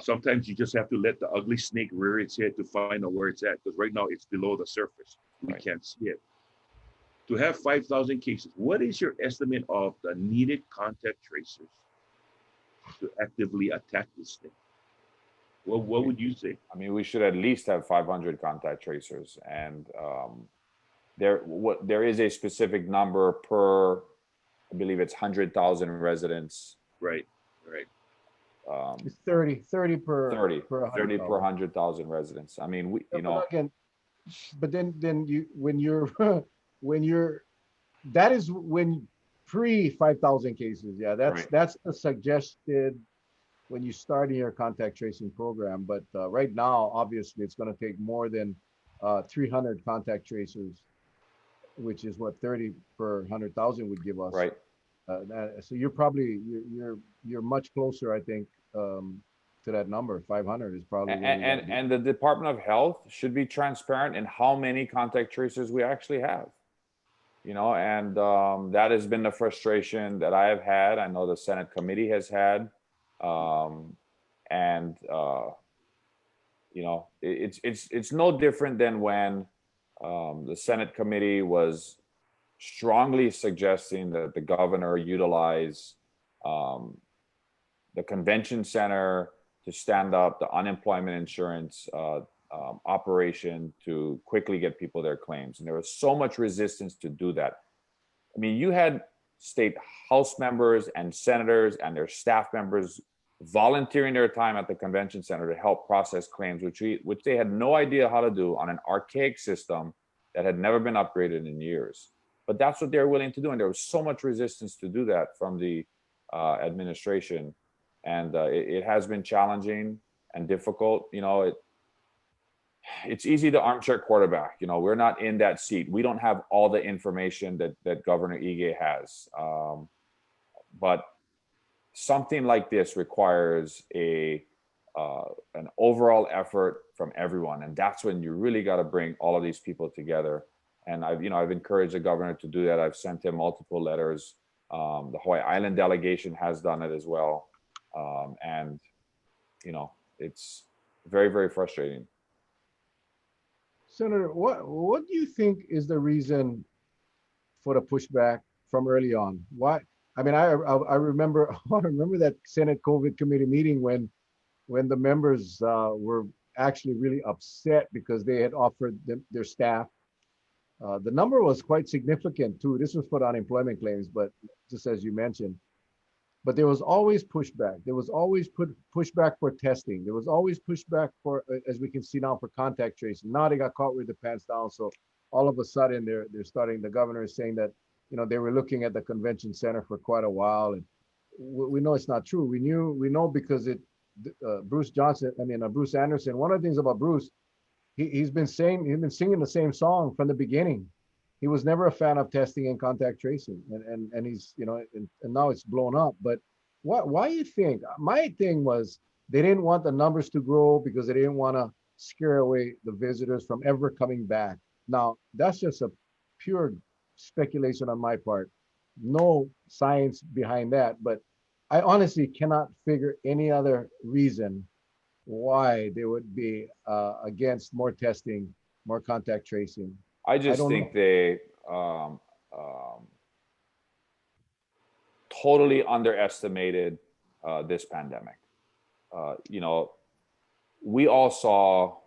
A: sometimes you just have to let the ugly snake rear its head to find out where it's at, because right now it's below the surface. We
D: Right.
A: can't see it. To have 5,000 cases, what is your estimate of the needed contact tracers to actively attack this thing? Well, what would you say?
D: I mean, we should at least have 500 contact tracers, and there is a specific number per, I believe it's 100,000 residents.
A: Right, right.
B: It's 30 per
D: 30
B: per
D: 30 per
B: 100,000.
D: 100,000 residents. I mean, we, you
B: But
D: know,
B: again, but then you when you're when you're that is when pre 5,000 cases. Yeah,
D: Right.
B: that's the suggested when you start in your contact tracing program. But right now, obviously, it's going to take more than 300 contact tracers, which is what 30 per 100,000 would give us.
D: right.
B: So you're probably you're much closer, I think, to that number. 500 is probably
D: And,
B: where we gotta
D: and
B: be.
D: and the Department of Health should be transparent in how many contact tracers we actually have. You know, and that has been the frustration that I have had. I know the Senate committee has had, and you know, it's no different than when the Senate committee was strongly suggesting that the governor utilize the convention center to stand up the unemployment insurance operation to quickly get people their claims. And there was so much resistance to do that. I mean, you had state House members and senators and their staff members volunteering their time at the convention center to help process claims, which they had no idea how to do on an archaic system that had never been upgraded in years. But that's what they're willing to do. And there was so much resistance to do that from the administration. And it has been challenging and difficult. You know, it's easy to armchair quarterback. You know, we're not in that seat. We don't have all the information that Governor Ige has. But something like this requires an overall effort from everyone. And that's when you really got to bring all of these people together. And I've encouraged the governor to do that. I've sent him multiple letters. The Hawaii Island delegation has done it as well. And, you know, it's very, very frustrating.
B: Senator, what do you think is the reason for the pushback from early on? Why? I mean, I remember I remember that Senate COVID committee meeting when the members were actually really upset because they had offered their staff. The number was quite significant too. This was for the unemployment claims, but just as you mentioned. But there was always pushback. There was always pushback for testing. There was always pushback for, as we can see now, for contact tracing. Now they got caught with the pants down. So all of a sudden they're starting. The governor is saying that they were looking at the convention center for quite a while, and we know it's not true. We know because Bruce Anderson. One of the things about Bruce, he's been singing the same song from the beginning. He was never a fan of testing and contact tracing, and he's and now it's blown up. But why you think? My thing was they didn't want the numbers to grow because they didn't want to scare away the visitors from ever coming back. Now that's just a pure speculation on my part. No science behind that, but I honestly cannot figure any other reason why they would be against more testing, more contact tracing.
D: I
B: I
D: just
B: don't
D: think
B: know.
D: they um, totally underestimated this pandemic. You know, we all saw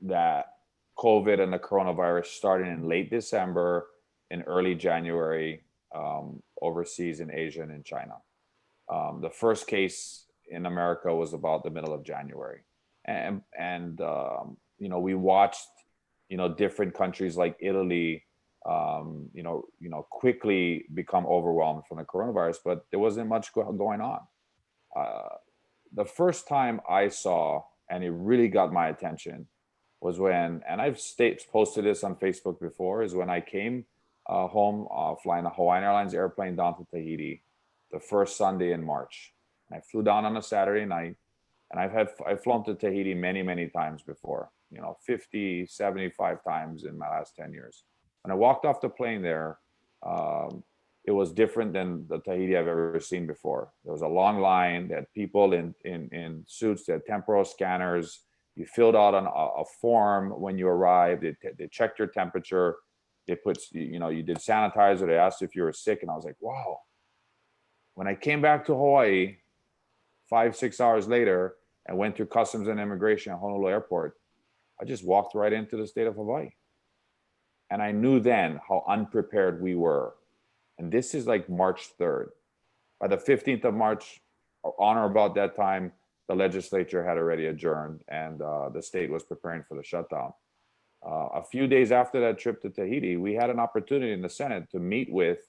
D: that COVID and the coronavirus starting in late December and early January overseas in Asia and in China. The first case in America was about the middle of January, and we watched different countries like Italy quickly become overwhelmed from the coronavirus, but there wasn't much going on. Uh, the first time I saw, and it really got my attention, was when, and posted this on Facebook before, is when I came home flying a Hawaiian Airlines airplane down to Tahiti the first Sunday in March. And I flew down on a Saturday night, and I've flown to Tahiti many, many times before, 50, 75 times in my last 10 years. When I walked off the plane there, um, it was different than the Tahiti I've ever seen before. There was a long line. They had people in suits. They had temporal scanners. You filled out a form when you arrived. They checked your temperature. They you did sanitizer. They asked if you were sick. And I was like, wow. When I came back to Hawaii 5, 6 hours later and went through customs and immigration at Honolulu Airport, I just walked right into the state of Hawaii. And I knew then how unprepared we were. And this is like March 3rd. By the 15th of March, on or about that time, the legislature had already adjourned, and the state was preparing for the shutdown. A few days after that trip to Tahiti, we had an opportunity in the Senate to meet with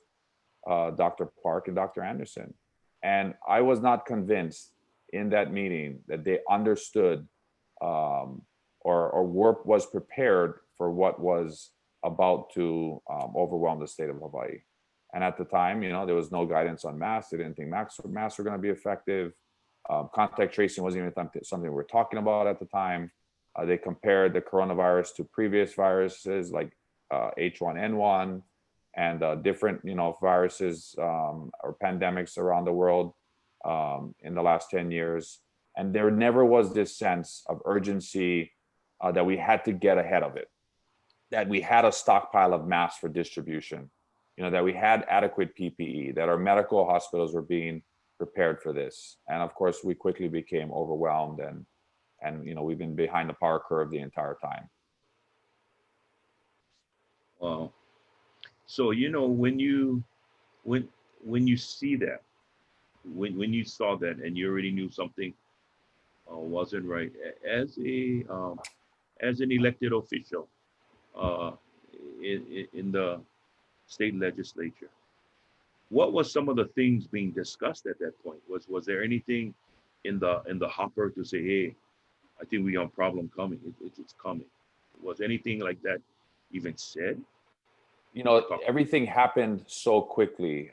D: Dr. Park and Dr. Anderson. And I was not convinced in that meeting that they understood or was prepared for what was about to overwhelm the state of Hawaii. And at the time, there was no guidance on masks. They didn't think masks were going to be effective. Contact tracing wasn't even something we were talking about at the time. They compared the coronavirus to previous viruses like H1N1 and different, viruses or pandemics around the world in the last 10 years. And there never was this sense of urgency that we had to get ahead of it, that we had a stockpile of masks for distribution, that we had adequate PPE, that our medical hospitals were being prepared for this. And of course, we quickly became overwhelmed and we've been behind the power curve the entire time.
A: Wow. So when you see that, when you saw that, and you already knew something wasn't right, as an elected official uh, in the state legislature, what was some of the things being discussed at that point? Was there anything in the hopper to say, hey, I think we got a problem coming. It's coming. Was anything like that even said?
D: Everything happened so quickly.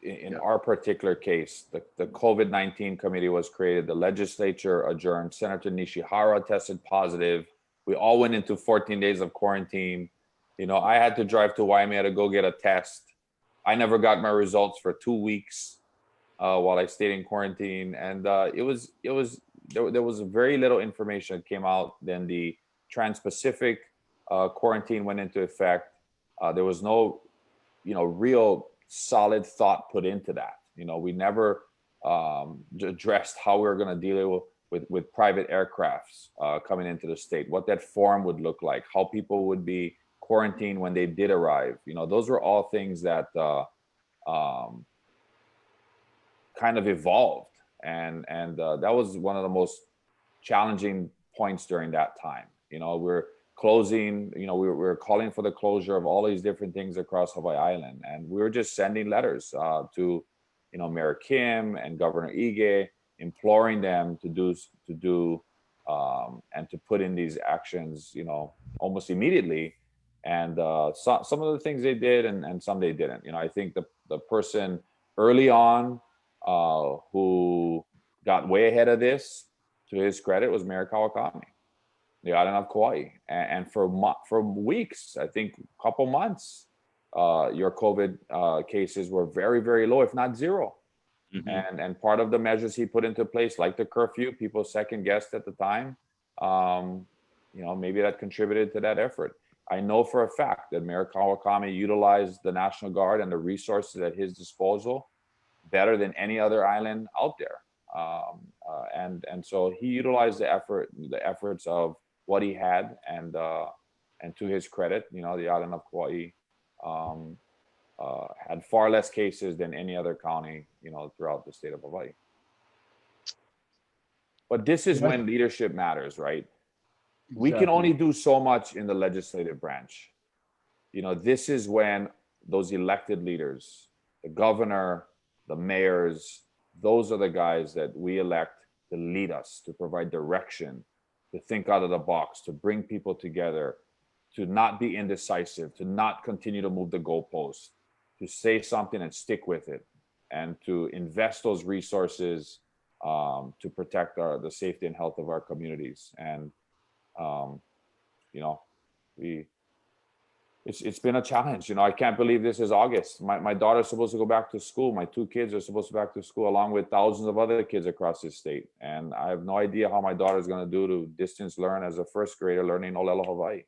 D: In our particular case, the COVID-19 committee was created. The legislature adjourned. Senator Nishihara tested positive. We all went into 14 days of quarantine. I had to drive to Waimea to go get a test. I never got my results for 2 weeks while I stayed in quarantine. And there was very little information that came out. Then the Trans-Pacific quarantine went into effect. There was no, real solid thought put into that. We never addressed how we were going to deal with private aircrafts coming into the state, what that form would look like, how people would be quarantined when they did arrive. Those were all things that kind of evolved, and that was one of the most challenging points during that time. We're closing, we were calling for the closure of all these different things across Hawaii Island. And we were just sending letters to, Mayor Kim and Governor Ige, imploring them to do and to put in these actions, almost immediately. And some of the things they did, and some they didn't. I think the person early on who got way ahead of this, to his credit, was Mayor Kawakami, the island of Kauai. And for weeks, I think a couple months, your COVID cases were very, very low, if not zero.
A: Mhm.
D: And part of the measures he put into place, like the curfew, people second guessed at the time. Maybe that contributed to that effort. I know for a fact that Mayor Kawakami utilized the National Guard and the resources at his disposal better than any other island out there. And so he utilized the efforts of what he had, and to his credit, the island of Kauai had far less cases than any other county, throughout the state of Hawaii. But this is
B: Yes.
D: when leadership matters, right? We can
B: Exactly.
D: only do so much in the legislative branch. This is when those elected leaders, the governor, the mayors, those are the guys that we elect to lead us, to provide direction, to think out of the box, to bring people together, to not be indecisive, to not continue to move the goalpost, to say something and stick with it, and to invest those resources to protect the safety and health of our communities. And um, we it's been a challenge. I can't believe this is August. My daughter's supposed to go back to school. My two kids are supposed to go back to school, along with thousands of other kids across this state. And I have no idea how my daughter's going to do to distance learn as a first grader learning Olelo Hawaii.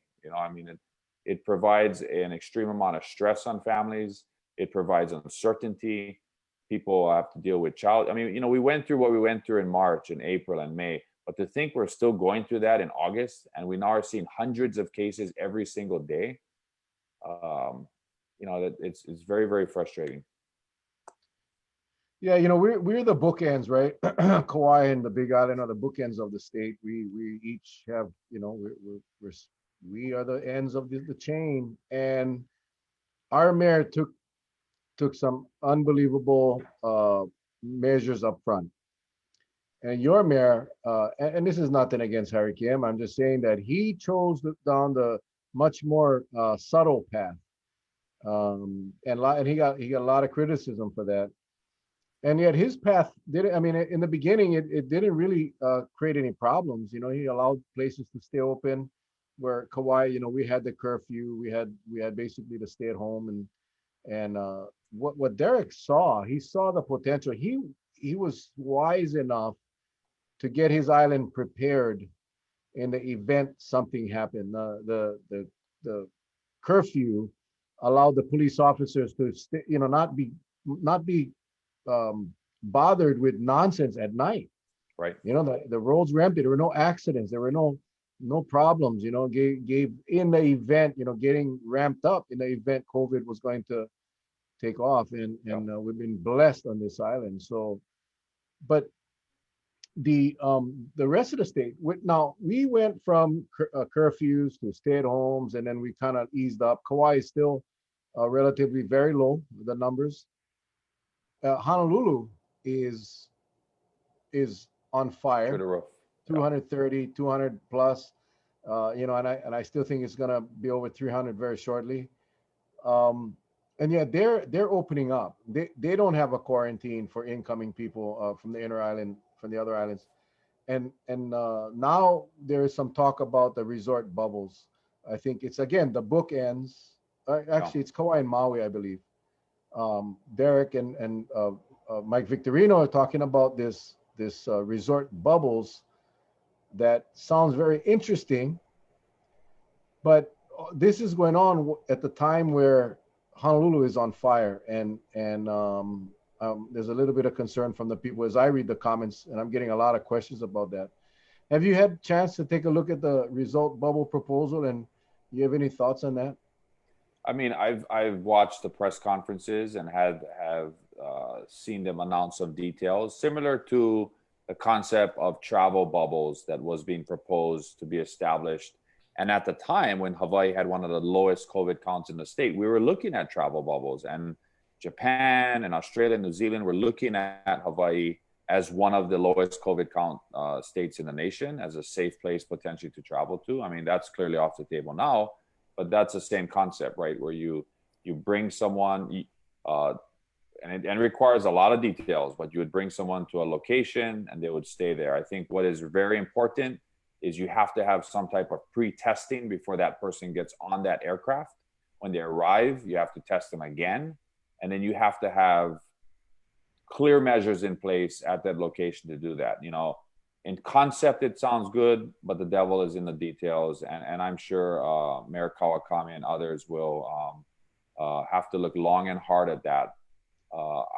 D: It provides an extreme amount of stress on families. It provides uncertainty. People have to deal with we went through what we went through in March and April and May. But to think we're still going through that in August, and we now are seeing hundreds of cases every single day, that it's very, very frustrating.
B: Yeah, we're the bookends, right? Kauai and the Big Island are the bookends of the state. We each have, we are the ends of the chain, and our mayor took some unbelievable measures up front. And your mayor, and this is nothing against Harry Kim, I'm just saying that he chose down the much more subtle path, and he got a lot of criticism for that. And yet his path didn't. I mean, in the beginning, it didn't really create any problems. He allowed places to stay open, where Kauai, we had the curfew, we had basically to stay at home, and what Derek saw, he saw the potential. He was wise enough to get his island prepared in the event something happened. The curfew allowed the police officers to not be bothered with nonsense at night.
D: Right.
B: The roads were empty. There were no accidents. There were no problems. Gave in the event, getting ramped up in the event COVID was going to take off, and we've been blessed on this island. So, but the rest of the state, now we went from curfews to stay-at-homes, and then we kind of eased up. Kauai is still relatively very low, the numbers. Honolulu is on
D: Through
B: fire,
D: the roof.
B: 230, 200 plus, and I still think it's gonna be over 300 very shortly. And yet they're opening up. They don't have a quarantine for incoming people from the inner island, from the other islands, and now there is some talk about the resort bubbles. I think it's again the bookends. Actually, it's Kauai and Maui, I believe. Derek and Mike Victorino are talking about this resort bubbles. That sounds very interesting, but this is going on at the time where Honolulu is on fire, and there's a little bit of concern from the people as I read the comments, and I'm getting a lot of questions about that. Have you had a chance to take a look at the result bubble proposal, and you have any thoughts on that?
D: I mean, I've watched the press conferences and have seen them announce some details similar to the concept of travel bubbles that was being proposed to be established And at the time when Hawaii had one of the lowest COVID counts in the state, we were looking at travel bubbles, and Japan and Australia and New Zealand were looking at Hawaii as one of the lowest COVID count states in the nation, as a safe place potentially to travel to. I mean, that's clearly off the table now, but that's the same concept, right? Where you bring someone, and it requires a lot of details, but you would bring someone to a location and they would stay there. I think what is very important is you have to have some type of pre-testing before that person gets on that aircraft. When they arrive, you have to test them again. And then you have to have clear measures in place at that location to do that. You know, in concept, it sounds good, but the devil is in the details. And I'm sure Mayor Kawakami and others will have to look long and hard at that.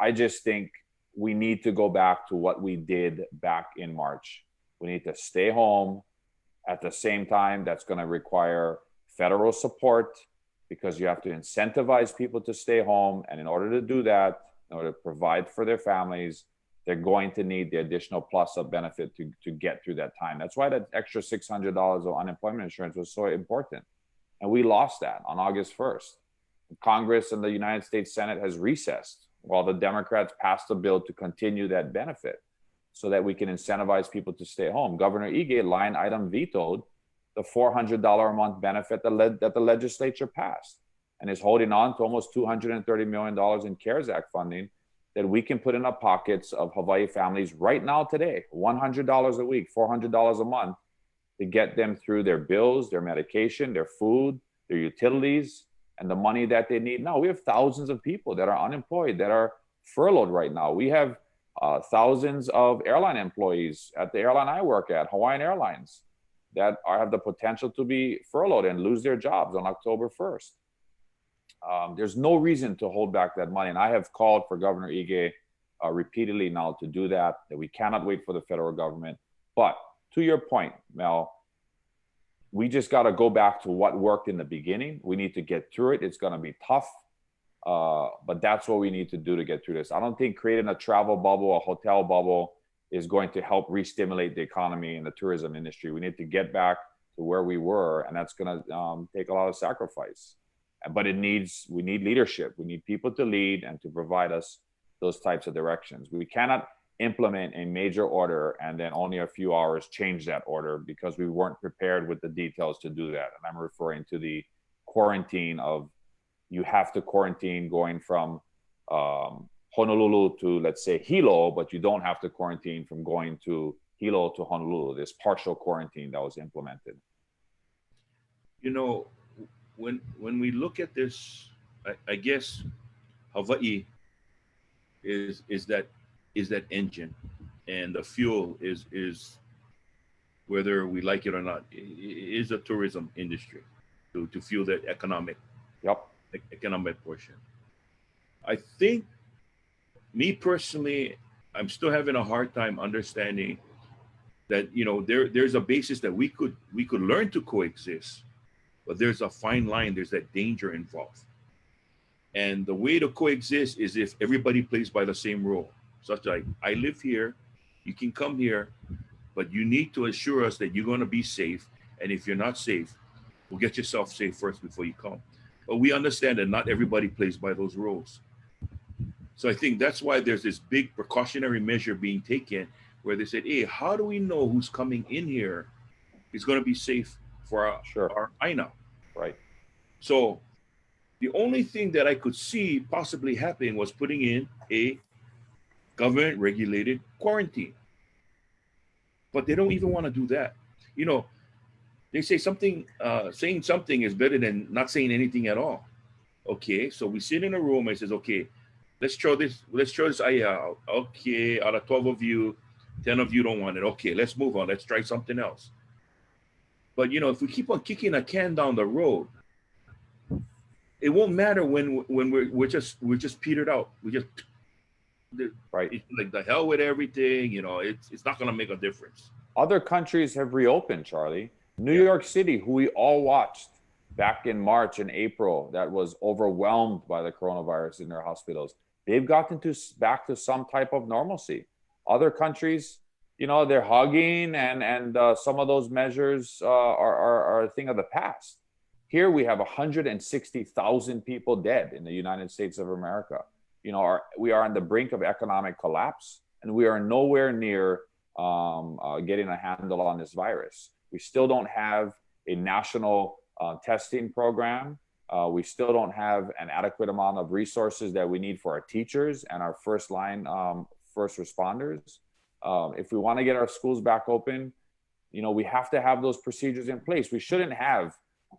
D: I just think we need to go back to what we did back in March. We need to stay home. At the same time, that's going to require federal support, because you have to incentivize people to stay home. And in order to do that, in order to provide for their families, they're going to need the additional plus of benefit to get through that time. That's why that extra $600 of unemployment insurance was so important. And we lost that on August 1st. Congress and the United States Senate has recessed while the Democrats passed a bill to continue that benefit so that we can incentivize people to stay home. Governor Ige line item vetoed the $400 a month benefit that the legislature passed, and is holding on to almost $230 million in CARES Act funding that we can put in the pockets of Hawaii families right now today, $100 a week, $400 a month, to get them through their bills, their medication, their food, their utilities, and the money that they need now. We have thousands of people that are unemployed, that are furloughed right now. We have thousands of airline employees at the airline I work at, Hawaiian Airlines, that have the potential to be furloughed and lose their jobs on October 1st. There's no reason to hold back that money. And I have called for Governor Ige repeatedly now to do that we cannot wait for the federal government. But to your point, Mel, we just got to go back to what worked in the beginning. We need to get through it. It's going to be tough. But that's what we need to do to get through this. I don't think creating a travel bubble, a hotel bubble, is going to help re-stimulate the economy and the tourism industry. We need to get back to where we were, and that's going to take a lot of sacrifice. But we need leadership. We need people to lead and to provide us those types of directions. We cannot implement a major order and then only a few hours change that order because we weren't prepared with the details to do that. And I'm referring to the quarantine of, you have to quarantine going from Honolulu to, let's say, Hilo, but you don't have to quarantine from going to Hilo to Honolulu, this partial quarantine that was implemented.
A: You know, when we look at this, I guess Hawaii is that engine, and the fuel is whether we like it or not, is a tourism industry to fuel that economic portion. I think, me personally, I'm still having a hard time understanding that, you know, there's a basis that we could learn to coexist, but there's a fine line, there's that danger involved. And the way to coexist is if everybody plays by the same rule. Such like, I live here, you can come here, but you need to assure us that you're going to be safe. And if you're not safe, well, get yourself safe first before you come. But we understand that not everybody plays by those rules. So I think that's why there's this big precautionary measure being taken where they said, hey, how do we know who's coming in here is going to be safe for our INA?
D: Right.
A: So the only thing that I could see possibly happening was putting in a government regulated quarantine. But they don't even want to do that. You know, they say saying something is better than not saying anything at all. Okay, so we sit in a room and it says, okay, let's throw this idea out. Okay, out of 12 of you, 10 of you don't want it. Okay, let's move on. Let's try something else. But you know, if we keep on kicking a can down the road, it won't matter when we're just petered out. We just
D: right,
A: like the hell with everything. You know, it's not going to make a difference.
D: Other countries have reopened, Charlie. New York City, who we all watched back in March and April, that was overwhelmed by the coronavirus in their hospitals. They've gotten back to some type of normalcy. Other countries you know, they're hugging, and some of those measures are a thing of the past. Here we have 160,000 people dead in the United States of America. You know, we are on the brink of economic collapse, and we are nowhere near getting a handle on this virus. We still don't have a national testing program. We still don't have an adequate amount of resources that we need for our teachers and our first line first responders. If we want to get our schools back open, you know, we have to have those procedures in place. We shouldn't have,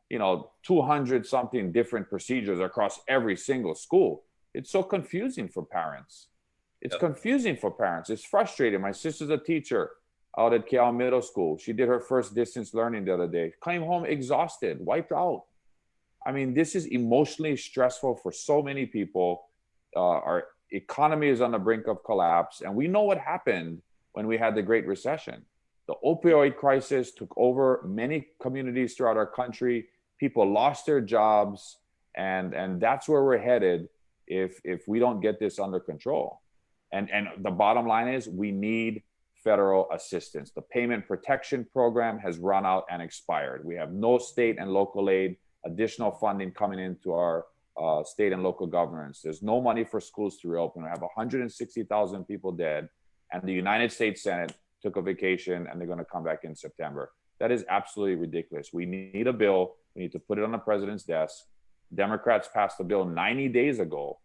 D: you know, 200 something different procedures across every single school. It's so confusing for parents. It's confusing for parents. It's frustrating. My sister's a teacher out at Kahele Middle School. She did her first distance learning the other day. Came home exhausted, wiped out. I mean, this is emotionally stressful for so many people. Our economy is on the brink of collapse. And we know what happened when we had the Great Recession. The opioid crisis took over many communities throughout our country. People lost their jobs. And that's where we're headed if we don't get this under control. And the bottom line is we need federal assistance. The Payment Protection Program has run out and expired. We have no state and local aid, additional funding coming into our state and local governments. There's no money for schools to reopen. We have 160,000 people dead, and the United States Senate took a vacation and they're going to come back in September. That is absolutely ridiculous. We need a bill. We need to put it on the president's desk. Democrats passed a bill 90 days ago.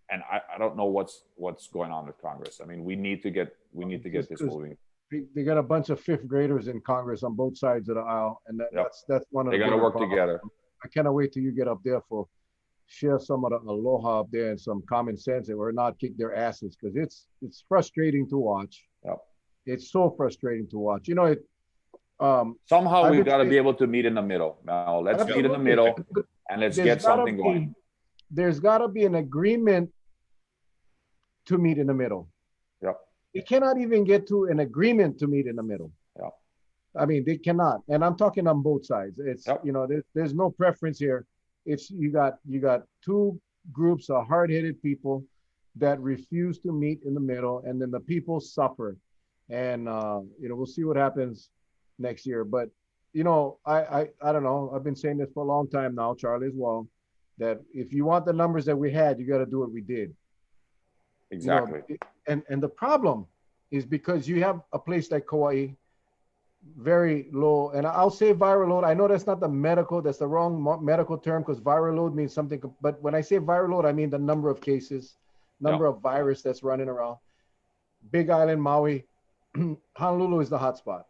D: And I don't know what's going on with Congress. I mean, we need to get this moving.
B: They got a bunch of fifth graders in Congress on both sides of the aisle, and that's one of
D: they got to work together.
B: I cannot wait till you get up there for share some of the aloha up there and some common sense, and or not kick their asses, because it's frustrating to watch.
D: Yep.
B: It's so frustrating to watch. You know,
D: somehow we've got to be able to meet in the middle. Now let's meet in the middle and let's get something going.
B: There's got to be an agreement to meet in the middle.
D: Yep.
B: They cannot even get to an agreement to meet in the middle.
D: Yep.
B: I mean, they cannot. And I'm talking on both sides. It's, you know, there's no preference here. It's you got two groups of hard-headed people that refuse to meet in the middle, and then the people suffer. And you know, we'll see what happens next year. But you know, I don't know. I've been saying this for a long time now, Charlie as well, that if you want the numbers that we had, you got to do what we did.
D: Exactly.
B: You know, and the problem is because you have a place like Kauai, very low, and I'll say viral load. I know that's not that's the wrong medical term, because viral load means something. But when I say viral load, I mean the number of cases, number of virus that's running around. Big Island, Maui, Honolulu is the hotspot.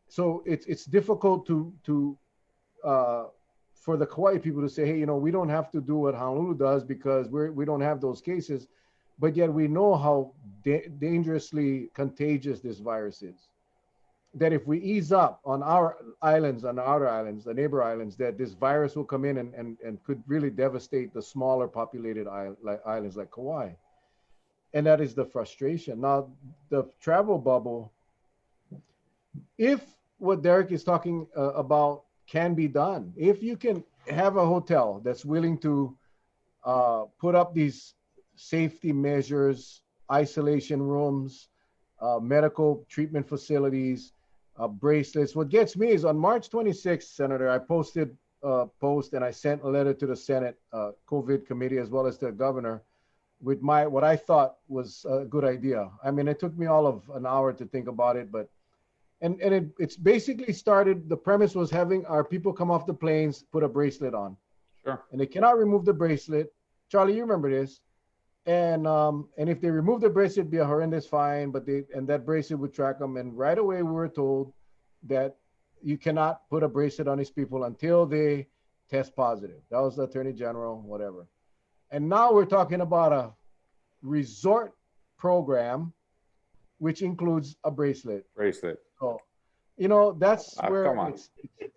B: So it's difficult for the Kauai people to say, hey, you know, we don't have to do what Honolulu does because we don't have those cases. But yet we know how dangerously contagious this virus is. That if we ease up on our islands, on the outer islands, the neighbor islands, that this virus will come in and could really devastate the smaller populated islands like Kauai. And that is the frustration. Now, the travel bubble, if what Derek is talking about can be done, if you can have a hotel that's willing to put up these safety measures, isolation rooms, medical treatment facilities, bracelets. What gets me is on March 26th, Senator, I posted a post and I sent a letter to the Senate COVID committee as well as the governor with what I thought was a good idea. I mean, it took me all of an hour to think about it, but it's basically started. The premise was having our people come off the planes, put a bracelet on.
D: Sure.
B: And they cannot remove the bracelet. Charlie, you remember this. And if they remove the bracelet, it'd be a horrendous fine, but that bracelet would track them. And right away we were told that you cannot put a bracelet on these people until they test positive. That was the Attorney General, whatever. And now we're talking about a resort program, which includes a bracelet. So, you know, that's where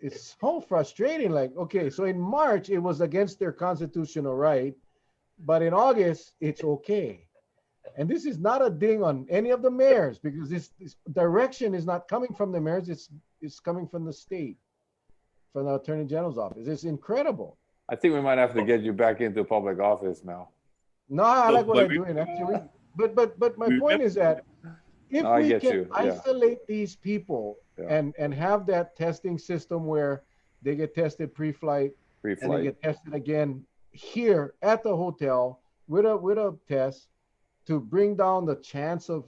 B: it's so frustrating. Like, okay, so in March, it was against their constitutional right. But in August, it's okay. And this is not a ding on any of the mayors, because this direction is not coming from the mayors. It's coming from the state, from the Attorney General's office. It's incredible.
D: I think we might have to get you back into public office now.
B: No, I like what I'm doing, actually. But my point is that if
D: No, I
B: we
D: get
B: can
D: you. Yeah.
B: isolate these people
D: Yeah.
B: and have that testing system where they get tested pre-flight
D: Free
B: and they
D: flight.
B: get tested again here at the hotel with a test to bring down the chance of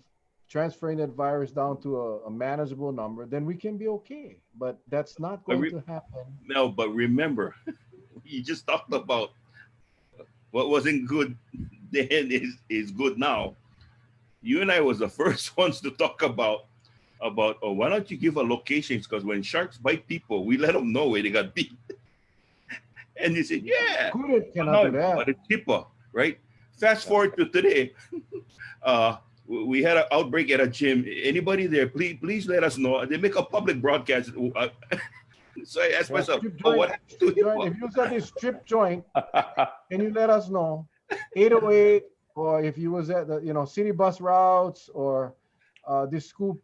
B: transferring that virus down to a manageable number, then we can be okay. But that's not
A: But
B: going to happen.
A: no, but remember, you just talked about what wasn't good then is good now. You and I was the first ones to talk about oh, why don't you give a locations, because when sharks bite people we let them know where they got beat. And you said yeah,
B: Couldn't
A: but
B: cannot
A: now
B: do that.
A: but it's cheaper, right? Fast
D: Yeah.
A: forward to today. We had an outbreak at a gym. Anybody there, please let us know. They make a public broadcast. So I asked
B: Yeah,
A: myself,
B: strip
A: oh,
B: joint,
A: what happened to
B: strip joint.
A: HIPAA?
B: If you was at this strip joint, can you let us know? 808, or if you was at the city bus routes or this school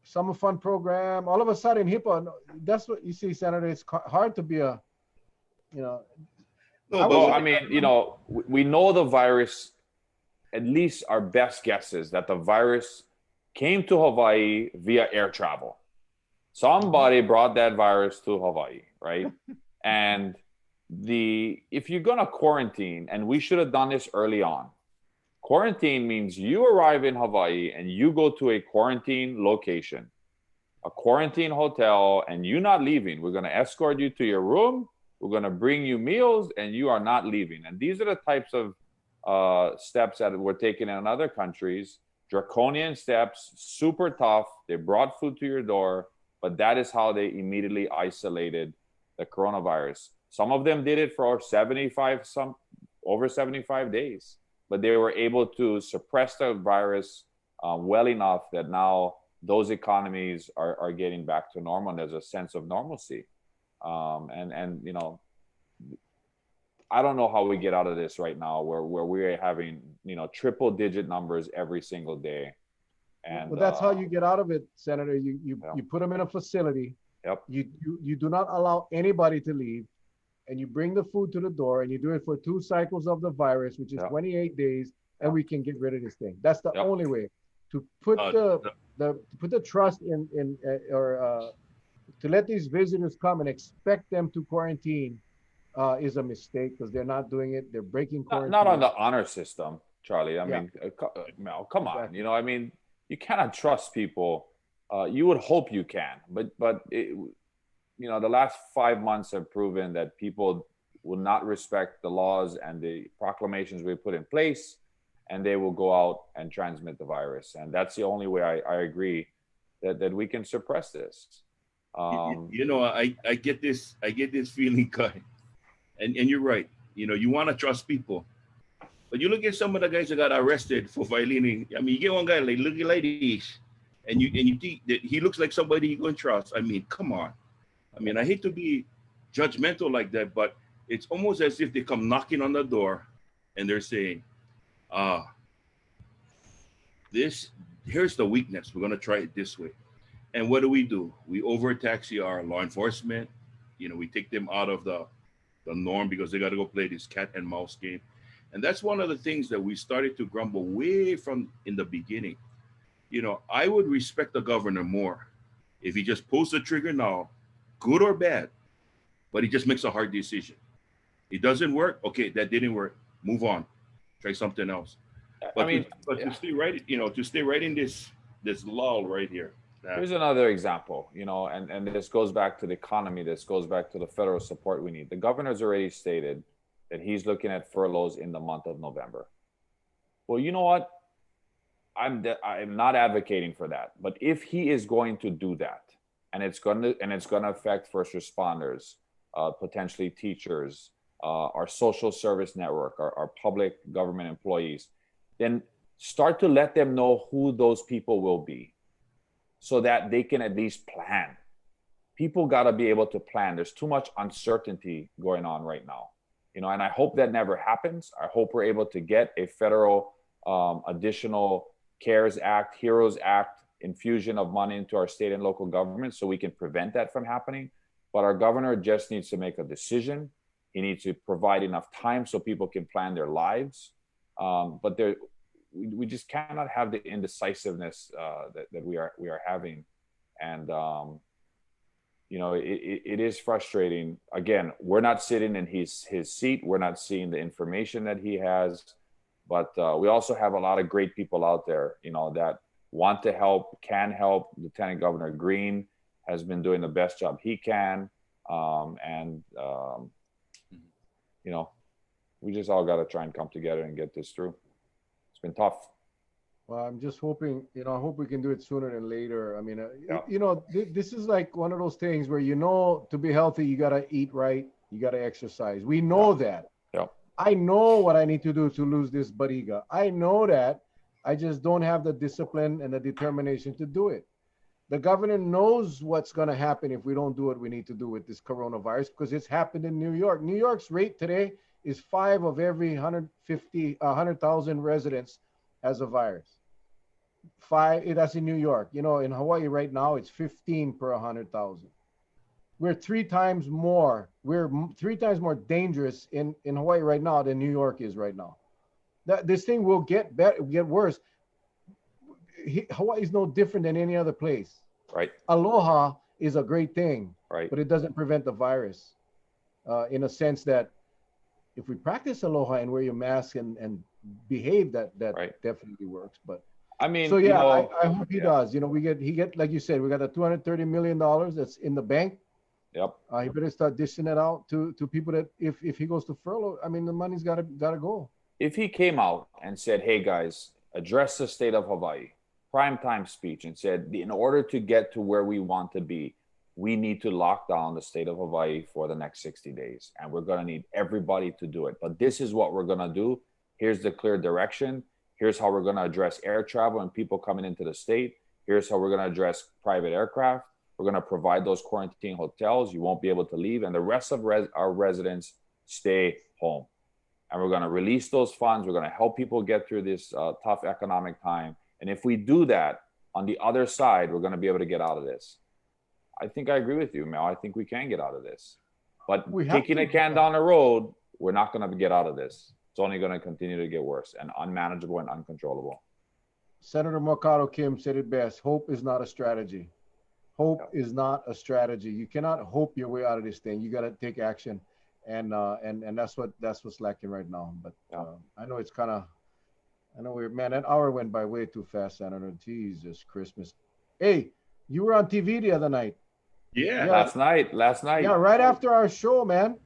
B: summer fun program, all of a sudden HIPAA. That's what you see, Senator. It's hard to be a you know.
A: No,
B: I
A: but
B: was
D: Well,
A: what
D: I mean, we know the virus, at least our best guess is that the virus came to Hawaii via air travel. Somebody brought that virus to Hawaii, right? And if you're gonna quarantine, and we should have done this early on, quarantine means you arrive in Hawaii and you go to a quarantine location, a quarantine hotel, and you're not leaving. We're gonna escort you to your room. We're gonna bring you meals, and you are not leaving. And these are the types of steps that were taken in other countries. Draconian steps, super tough. They brought food to your door, but that is how they immediately isolated the coronavirus. Some of them did it for 75, over 75 days, but they were able to suppress the virus well enough that now those economies are getting back to normal, and there's a sense of normalcy. And I don't know how we get out of this right now, where we're having triple digit numbers every single day. And
B: Well, that's how you get out of it, Senator.
D: Yeah.
B: You put them in a facility.
D: Yep.
B: You do not allow anybody to leave, and you bring the food to the door, and you do it for 2 cycles of the virus, which is
D: Yep.
B: 28 days, and
D: Yep.
B: we can get rid of this thing. That's the
D: Yep.
B: only way to put
A: uh,
B: to put the trust in or to let these visitors come and expect them to quarantine is a mistake because they're not doing it. They're breaking quarantine.
D: Not on the honor system, Charlie. I
B: Yeah.
D: mean, Mel, come on.
B: Exactly.
D: I mean, you cannot trust people. You would hope you can, but the last 5 months have proven that people will not respect the laws and the proclamations we put in place, and they will go out and transmit the virus. And that's the only way I agree that we can suppress this.
A: I get this feeling, Kai, and you're right. You want to trust people, but you look at some of the guys that got arrested for violating. I mean, you get one guy looking like this, and you think that he looks like somebody you can trust. I mean, come on. I mean, I hate to be judgmental like that, but it's almost as if they come knocking on the door, and they're saying, here's the weakness. We're gonna try it this way. And what do? We overtaxi our law enforcement. We take them out of the norm because they got to go play this cat and mouse game. And that's one of the things that we started to grumble way from in the beginning. I would respect the governor more if he just pulls the trigger now, good or bad, but he just makes a hard decision. It doesn't work. Okay, that didn't work. Move on. Try something else. But to stay right, to stay right in this lull right here.
D: Here's another example, and this goes back to the economy. This goes back to the federal support we need. The governor's already stated that he's looking at furloughs in the month of November. Well, you know what? I'm not advocating for that. But if he is going to do that, and it's going to affect first responders, potentially teachers, our social service network, our public government employees, then start to let them know who those people will be, so that they can at least plan. People got to be able to plan. There's too much uncertainty going on right now, and I hope that never happens. I hope we're able to get a federal additional CARES Act, HEROES Act infusion of money into our state and local government so we can prevent that from happening. But our governor just needs to make a decision. He needs to provide enough time so people can plan their lives. But we just cannot have the indecisiveness that we are having, and it is frustrating. Again, we're not sitting in his seat. We're not seeing the information that he has, but we also have a lot of great people out there, that want to help, can help. Lieutenant Governor Green has been doing the best job he can, and we just all got to try and come together and get this through. It's been tough.
B: Well, I'm just hoping, I hope we can do it sooner than later. I mean,
D: Yeah.
B: this is like one of those things where, to be healthy, you got to eat right, you got to exercise. We know that.
D: Yeah.
B: I know what I need to do to lose this bariga. I know that. I just don't have the discipline and the determination to do it. The governor knows what's going to happen if we don't do what we need to do with this coronavirus, because it's happened in New York. New York's rate today is 5 of every 100,000 residents has a virus. 5, that's in New York. In Hawaii right now, it's 15 per 100,000. We're 3 times more. We're 3 times more dangerous in Hawaii right now than New York is right now. This thing will get better, get worse. Hawaii is no different than any other place.
D: Right.
B: Aloha is a great thing,
D: Right.
B: but it doesn't prevent the virus. In a sense that if we practice aloha and wear your mask and behave, that
D: Right.
B: definitely works. But
D: I mean,
B: so yeah, I hope he does. He get like you said, we got the $230 million that's in the bank.
D: Yep.
B: He better start dishing it out to people that if he goes to furlough, I mean, the money's gotta go.
D: If he came out and said, "Hey guys, address the state of Hawaii," primetime speech, and said, "In order to get to where we want to be, we need to lock down the state of Hawaii for the next 60 days, and we're going to need everybody to do it. But this is what we're going to do. Here's the clear direction. Here's how we're going to address air travel and people coming into the state. Here's how we're going to address private aircraft. We're going to provide those quarantine hotels. You won't be able to leave, and the rest of our residents stay home. And we're going to release those funds. We're going to help people get through this tough economic time. And if we do that, on the other side, we're going to be able to get out of this." I think I agree with you, Mel. I think we can get out of this. But kicking a can down the road, we're not going to get out of this. It's only going to continue to get worse and unmanageable and uncontrollable.
B: Senator Mercado Kim said it best. Hope is not a strategy. Hope is not a strategy. You cannot hope your way out of this thing. You got to take action. And that's what's lacking right now. But I know it's kind of, that hour went by way too fast, Senator. Jesus Christmas. Hey, you were on TV the other night.
A: Yeah.
D: Last night.
B: Yeah, right after our show, man.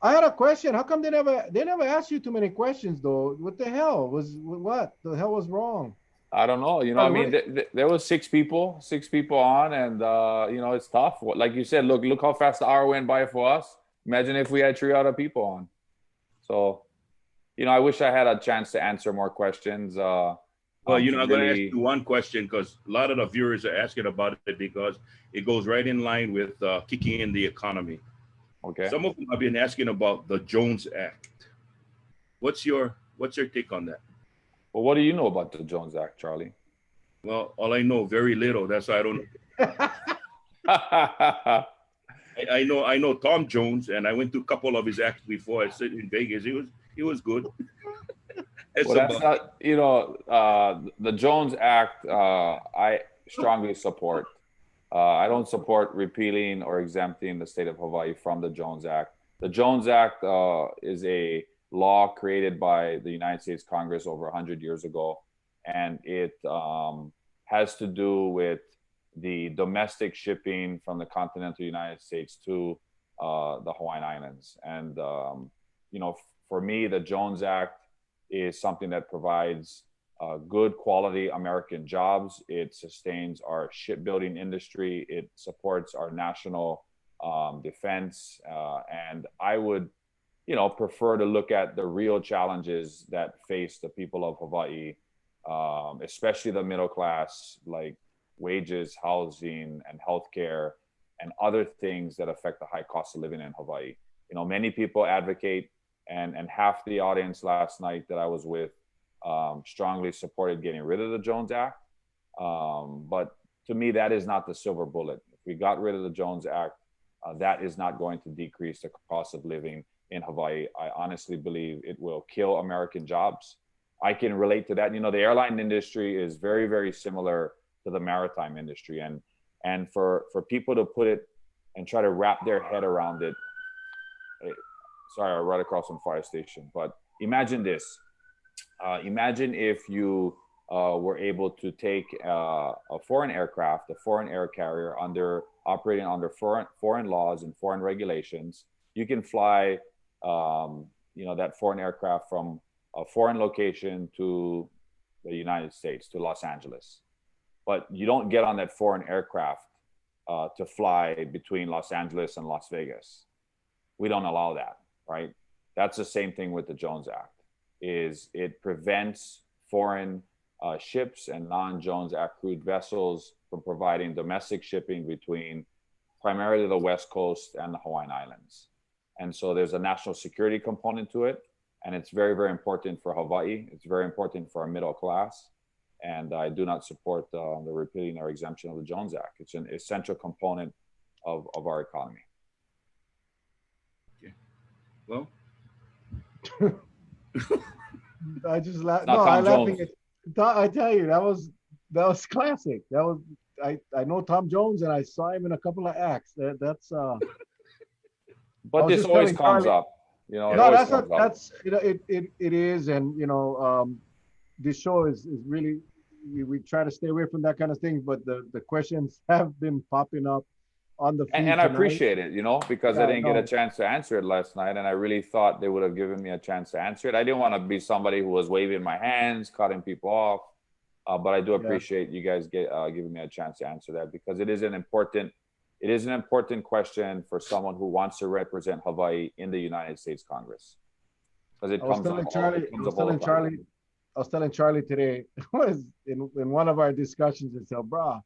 B: I had a question. How come they never asked you too many questions though? What the hell what the hell was wrong?
D: I don't know. I mean, there was 6 people on, and it's tough. Like you said, look how fast the hour went by for us. Imagine if we had 3 other people on. So, I wish I had a chance to answer more questions.
A: Well, I'm going to ask you one question, because a lot of the viewers are asking about it, because it goes right in line with kicking in the economy.
D: Okay.
A: Some of them have been asking about the Jones Act. What's your take on that?
D: Well, what do you know about the Jones Act, Charlie?
A: Well, all I know, very little. That's why I don't. I know Tom Jones, and I went to a couple of his acts before. I said in Vegas. He was good.
D: Well, that's not, the Jones Act, I strongly support. I don't support repealing or exempting the state of Hawaii from the Jones Act. The Jones Act is a law created by the United States Congress over 100 years ago, and it has to do with the domestic shipping from the continental United States to the Hawaiian Islands. And, for me, the Jones Act is something that provides good quality American jobs. It sustains our shipbuilding industry. It supports our national defense. And I would, prefer to look at the real challenges that face the people of Hawaii, especially the middle class, like wages, housing, and healthcare, and other things that affect the high cost of living in Hawaii. Many people advocate, and half the audience last night that I was with strongly supported getting rid of the Jones Act. But to me, that is not the silver bullet. If we got rid of the Jones Act, that is not going to decrease the cost of living in Hawaii. I honestly believe it will kill American jobs. I can relate to that. You know, the airline industry is very, very similar to the maritime industry, and for people to put it and try to wrap their head around it. Sorry, I right across from fire station, but imagine this. Imagine if you were able to take a foreign aircraft, a foreign air carrier, operating under foreign laws and foreign regulations. You can fly, that foreign aircraft from a foreign location to the United States, to Los Angeles, but you don't get on that foreign aircraft to fly between Los Angeles and Las Vegas. We don't allow that, right? That's the same thing with the Jones Act. Is it prevents foreign ships and non-Jones Act crewed vessels from providing domestic shipping between primarily the West Coast and the Hawaiian Islands. And so there's a national security component to it, and it's very, very important for Hawaii. It's very important for our middle class, and I do not support the repealing or exemption of the Jones Act. It's an essential component of our economy.
A: Okay. Well,
B: I just laugh.
D: Not
B: No,
D: Tom
B: I'm laughing
D: Jones.
B: I tell you, that was classic. That was I know Tom Jones, and I saw him in a couple of acts. That's I
D: But
B: was
D: this
B: just
D: always
B: telling
D: comes
B: Charlie-
D: up. You know, it
B: no,
D: always
B: that's
D: comes up.
B: that's it is, and this show is really we try to stay away from that kind of thing, but the questions have been popping up on the feed
D: And I
B: tonight.
D: appreciate it, because I
B: Yeah,
D: didn't get a
B: no.
D: chance to answer it last night, and I really thought they would have given me a chance to answer it. I didn't want to be somebody who was waving my hands, cutting people off, but I do appreciate you guys giving me a chance to answer that, because it is an important question for someone who wants to represent Hawaii in the United States Congress, because it
B: I was
D: comes up
B: telling
D: all-
B: Charlie,
D: it
B: I
D: comes
B: was
D: up all the
B: telling
D: time.
B: Charlie, I was telling Charlie today, was in one of our discussions, I said, brah,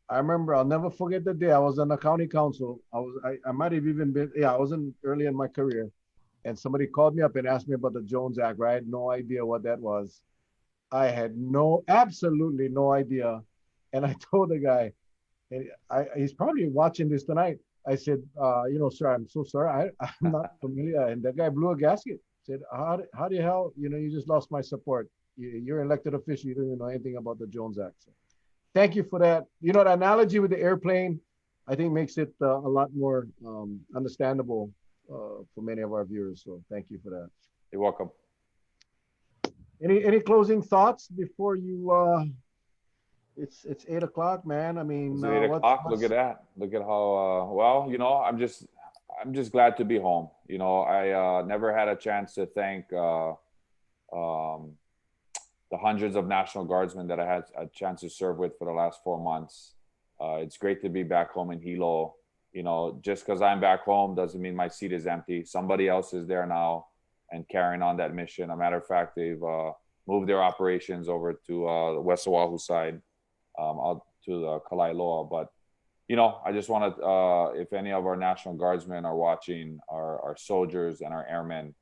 B: I remember, I'll never forget the day I was on the county council. I might have even been, I wasn't early in my career. And somebody called me up and asked me about the Jones Act, right? I had no idea what that was. I had absolutely no idea. And I told the guy, and he's probably watching this tonight. I said, sir, I'm so sorry. I'm not familiar. And that guy blew a gasket. Said, how the hell, you just lost my support. You're an elected official. You don't even know anything about the Jones Act. So, thank you for that. The analogy with the airplane, I think makes it a lot more understandable for many of our viewers. So thank you for that.
D: You're welcome.
B: Any closing thoughts before you? It's 8 o'clock, man. I mean,
D: It's 8 o'clock. Look at that. Look at how I'm just glad to be home. I never had a chance to thank the hundreds of National Guardsmen that I had a chance to serve with for the last 4 months. It's great to be back home in Hilo. Just because I'm back home doesn't mean my seat is empty. Somebody else is there now and carrying on that mission. A matter of fact, they've moved their operations over to the West Oahu side, out to the Kalailoa. But I just want to, if any of our National Guardsmen are watching, our soldiers and our airmen,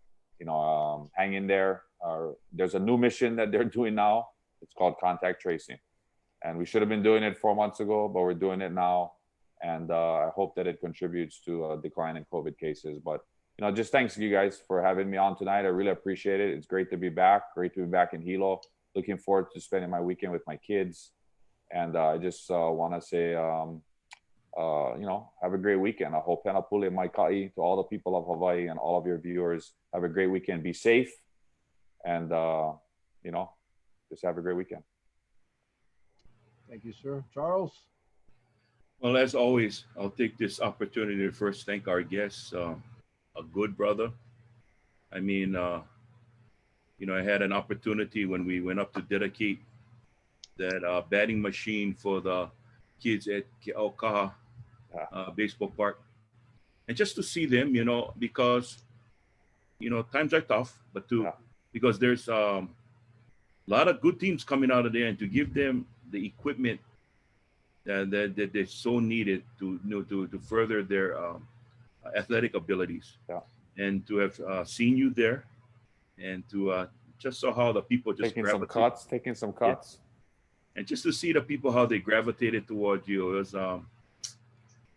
D: hang in there. There's a new mission that they're doing now. It's called contact tracing. And we should have been doing it 4 months ago, but we're doing it now. And I hope that it contributes to a decline in COVID cases. But, just thanks to you guys for having me on tonight. I really appreciate it. It's great to be back. Great to be back in Hilo. Looking forward to spending my weekend with my kids. And I just want to say, have a great weekend. I hope Penapule Maikai to all the people of Hawaii and all of your viewers. Have a great weekend. Be safe. And, just have a great weekend.
B: Thank you, sir. Charles?
A: Well, as always, I'll take this opportunity to first thank our guests, a good brother. I mean, I had an opportunity when we went up to dedicate that batting machine for the kids at Ke'aukaha baseball park. And just to see them, because, times are tough, but because there's a lot of good teams coming out of there, and to give them the equipment that they so needed to further their athletic abilities, and to have seen you there, and to just saw how the people just
D: taking some cuts,
A: and just to see the people how they gravitated towards you. It was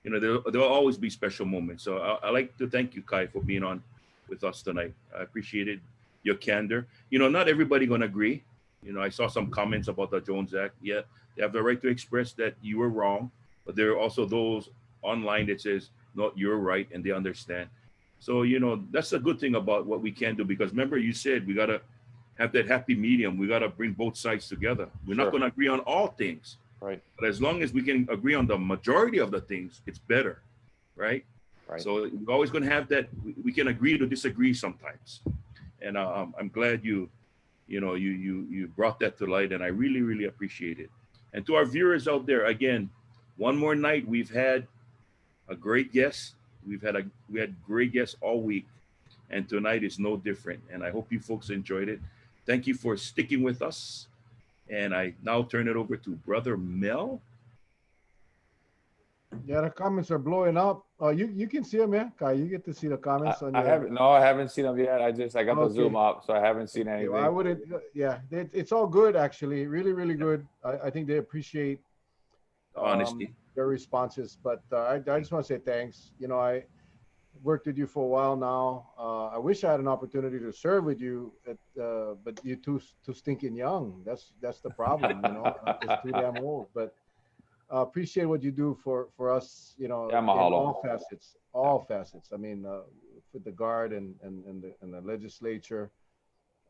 A: there'll always be special moments. So I like to thank you, Kai, for being on with us tonight. I appreciate it. your candor. Not everybody gonna agree. I saw some comments about the Jones Act. Yeah, they have the right to express that you were wrong, but there are also those online that says no, you're right, and they understand. So that's a good thing about what we can do, because remember you said we gotta have that happy medium. We gotta bring both sides together. We're not
D: Sure.
A: gonna agree on all things,
D: Right.
A: but as long as we can agree on the majority of the things, it's better, right?
D: Right.
A: So we're always going to have that. We can agree to disagree sometimes, and I'm glad you brought that to light, and I really really appreciate it. And to our viewers out there, again, one more night we've had a great guest. We had great guests all week, and tonight is no different. And I hope you folks enjoyed it. Thank you for sticking with us. And I now turn it over to Brother Mel.
B: Yeah, the comments are blowing up. Oh, you can see them, yeah, Kai. You get to see the comments on
D: I
B: your.
D: haven't. No, I haven't seen them yet. I got the
B: Okay.
D: Zoom up, so I haven't seen
B: Okay,
D: anything.
B: well, I wouldn't. Yeah, it's all good actually. Really, really good. I think they appreciate
A: Honesty.
B: their responses. But I just want to say thanks. I worked with you for a while now. I wish I had an opportunity to serve with you, but you're too stinking young. That's the problem. I'm just too damn old. But appreciate what you do for us.
D: Yeah,
B: In
D: mahalo.
B: all facets. All facets. I mean, with the guard and the legislature.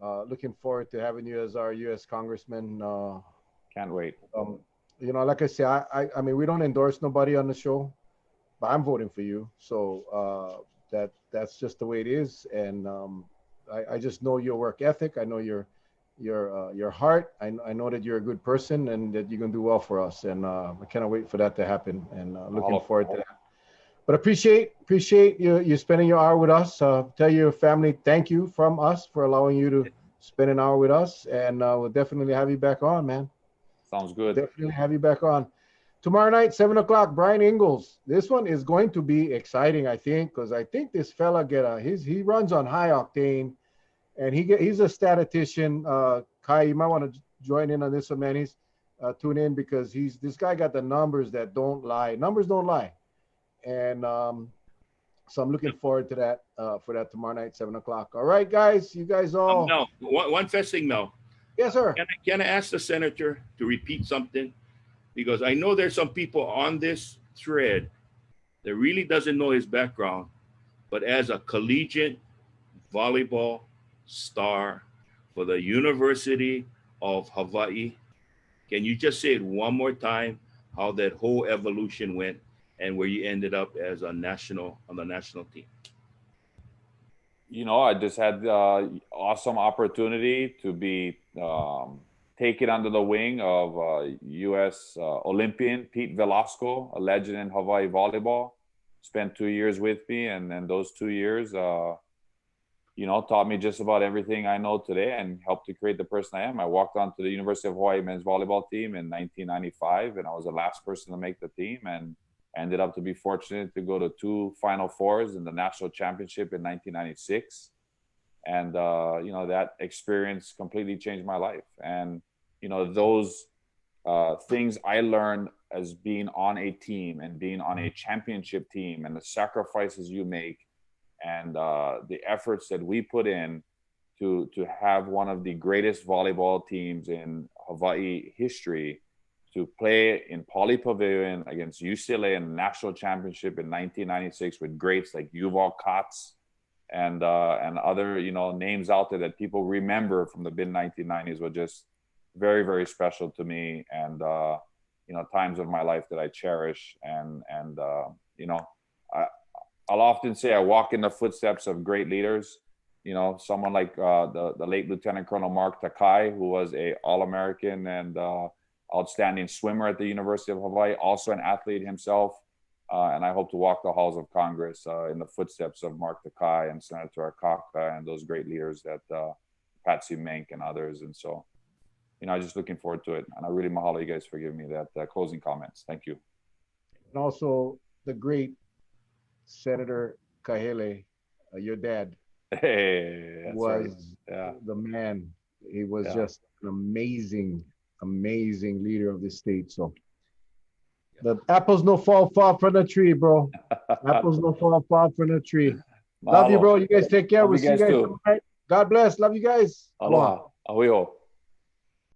B: Looking forward to having you as our U.S. Congressman.
D: Can't wait.
B: Like I say, I mean, we don't endorse nobody on the show, but I'm voting for you. So that's just the way it is. And I just know your work ethic. I know your heart. I know that you're a good person and that you're gonna do well for us. And I cannot wait for that to happen. And looking
D: Mahalo.
B: forward to that. But appreciate you spending your hour with us. Tell your family thank you from us for allowing you to spend an hour with us, and we'll definitely have you back on, man.
D: Sounds good.
B: Definitely have you back on tomorrow night, 7 o'clock. Brian Ingalls. This one is going to be exciting, I think, because I think this fella he runs on high octane, and he's a statistician. Kai, you might want to join in on this one, man. He's tune in because this guy got the numbers that don't lie. Numbers don't lie. And so I'm looking forward to that for that tomorrow night, 7 o'clock. All right, guys, you guys all.
A: Mel, one first thing, Mel.
B: Yes, sir.
A: Can I ask the senator to repeat something? Because I know there's some people on this thread that really doesn't know his background, but as a collegiate volleyball star for the University of Hawaii, can you just say it one more time, how that whole evolution went and where you ended up as on the national team?
D: I just had the awesome opportunity to be taken under the wing of U.S. Olympian Pete Velasco, a legend in Hawaii volleyball. Spent 2 years with me, and then those 2 years, taught me just about everything I know today and helped to create the person I am. I walked onto the University of Hawaii men's volleyball team in 1995, and I was the last person to make the team, and ended up to be fortunate to go to 2 Final Fours in the national championship in 1996. And, that experience completely changed my life. And, those things I learned as being on a team and being on a championship team, and the sacrifices you make and the efforts that we put in to have one of the greatest volleyball teams in Hawaii history, to play in Pauley Pavilion against UCLA in the national championship in 1996 with greats like Yuval Katz and other names out there that people remember from the mid 1990s were just very, very special to me, and times of my life that I cherish. And I'll often say I walk in the footsteps of great leaders. Someone like the late Lieutenant Colonel Mark Takai, who was a All-American and outstanding swimmer at the University of Hawaii, also an athlete himself. And I hope to walk the halls of Congress in the footsteps of Mark Takai and Senator Akaka and those great leaders that Patsy Mink and others. And so, just looking forward to it. And I really mahalo you guys for giving me that closing comments. Thank you.
B: And also the great Senator Kahele, your dad,
D: Hey, that's
B: was
D: right. Yeah.
B: the man. He was
D: Yeah.
B: just an amazing leader of the state. So the apples no fall far from the tree, bro. Apples no fall far from the tree. Love you,
D: Mahalo.
B: bro. You guys take care.
D: Love
B: We'll
D: you
B: see you
D: guys
B: guys
D: too.
B: tomorrow night. God bless. Love you guys.
D: Aloha. Ahuio.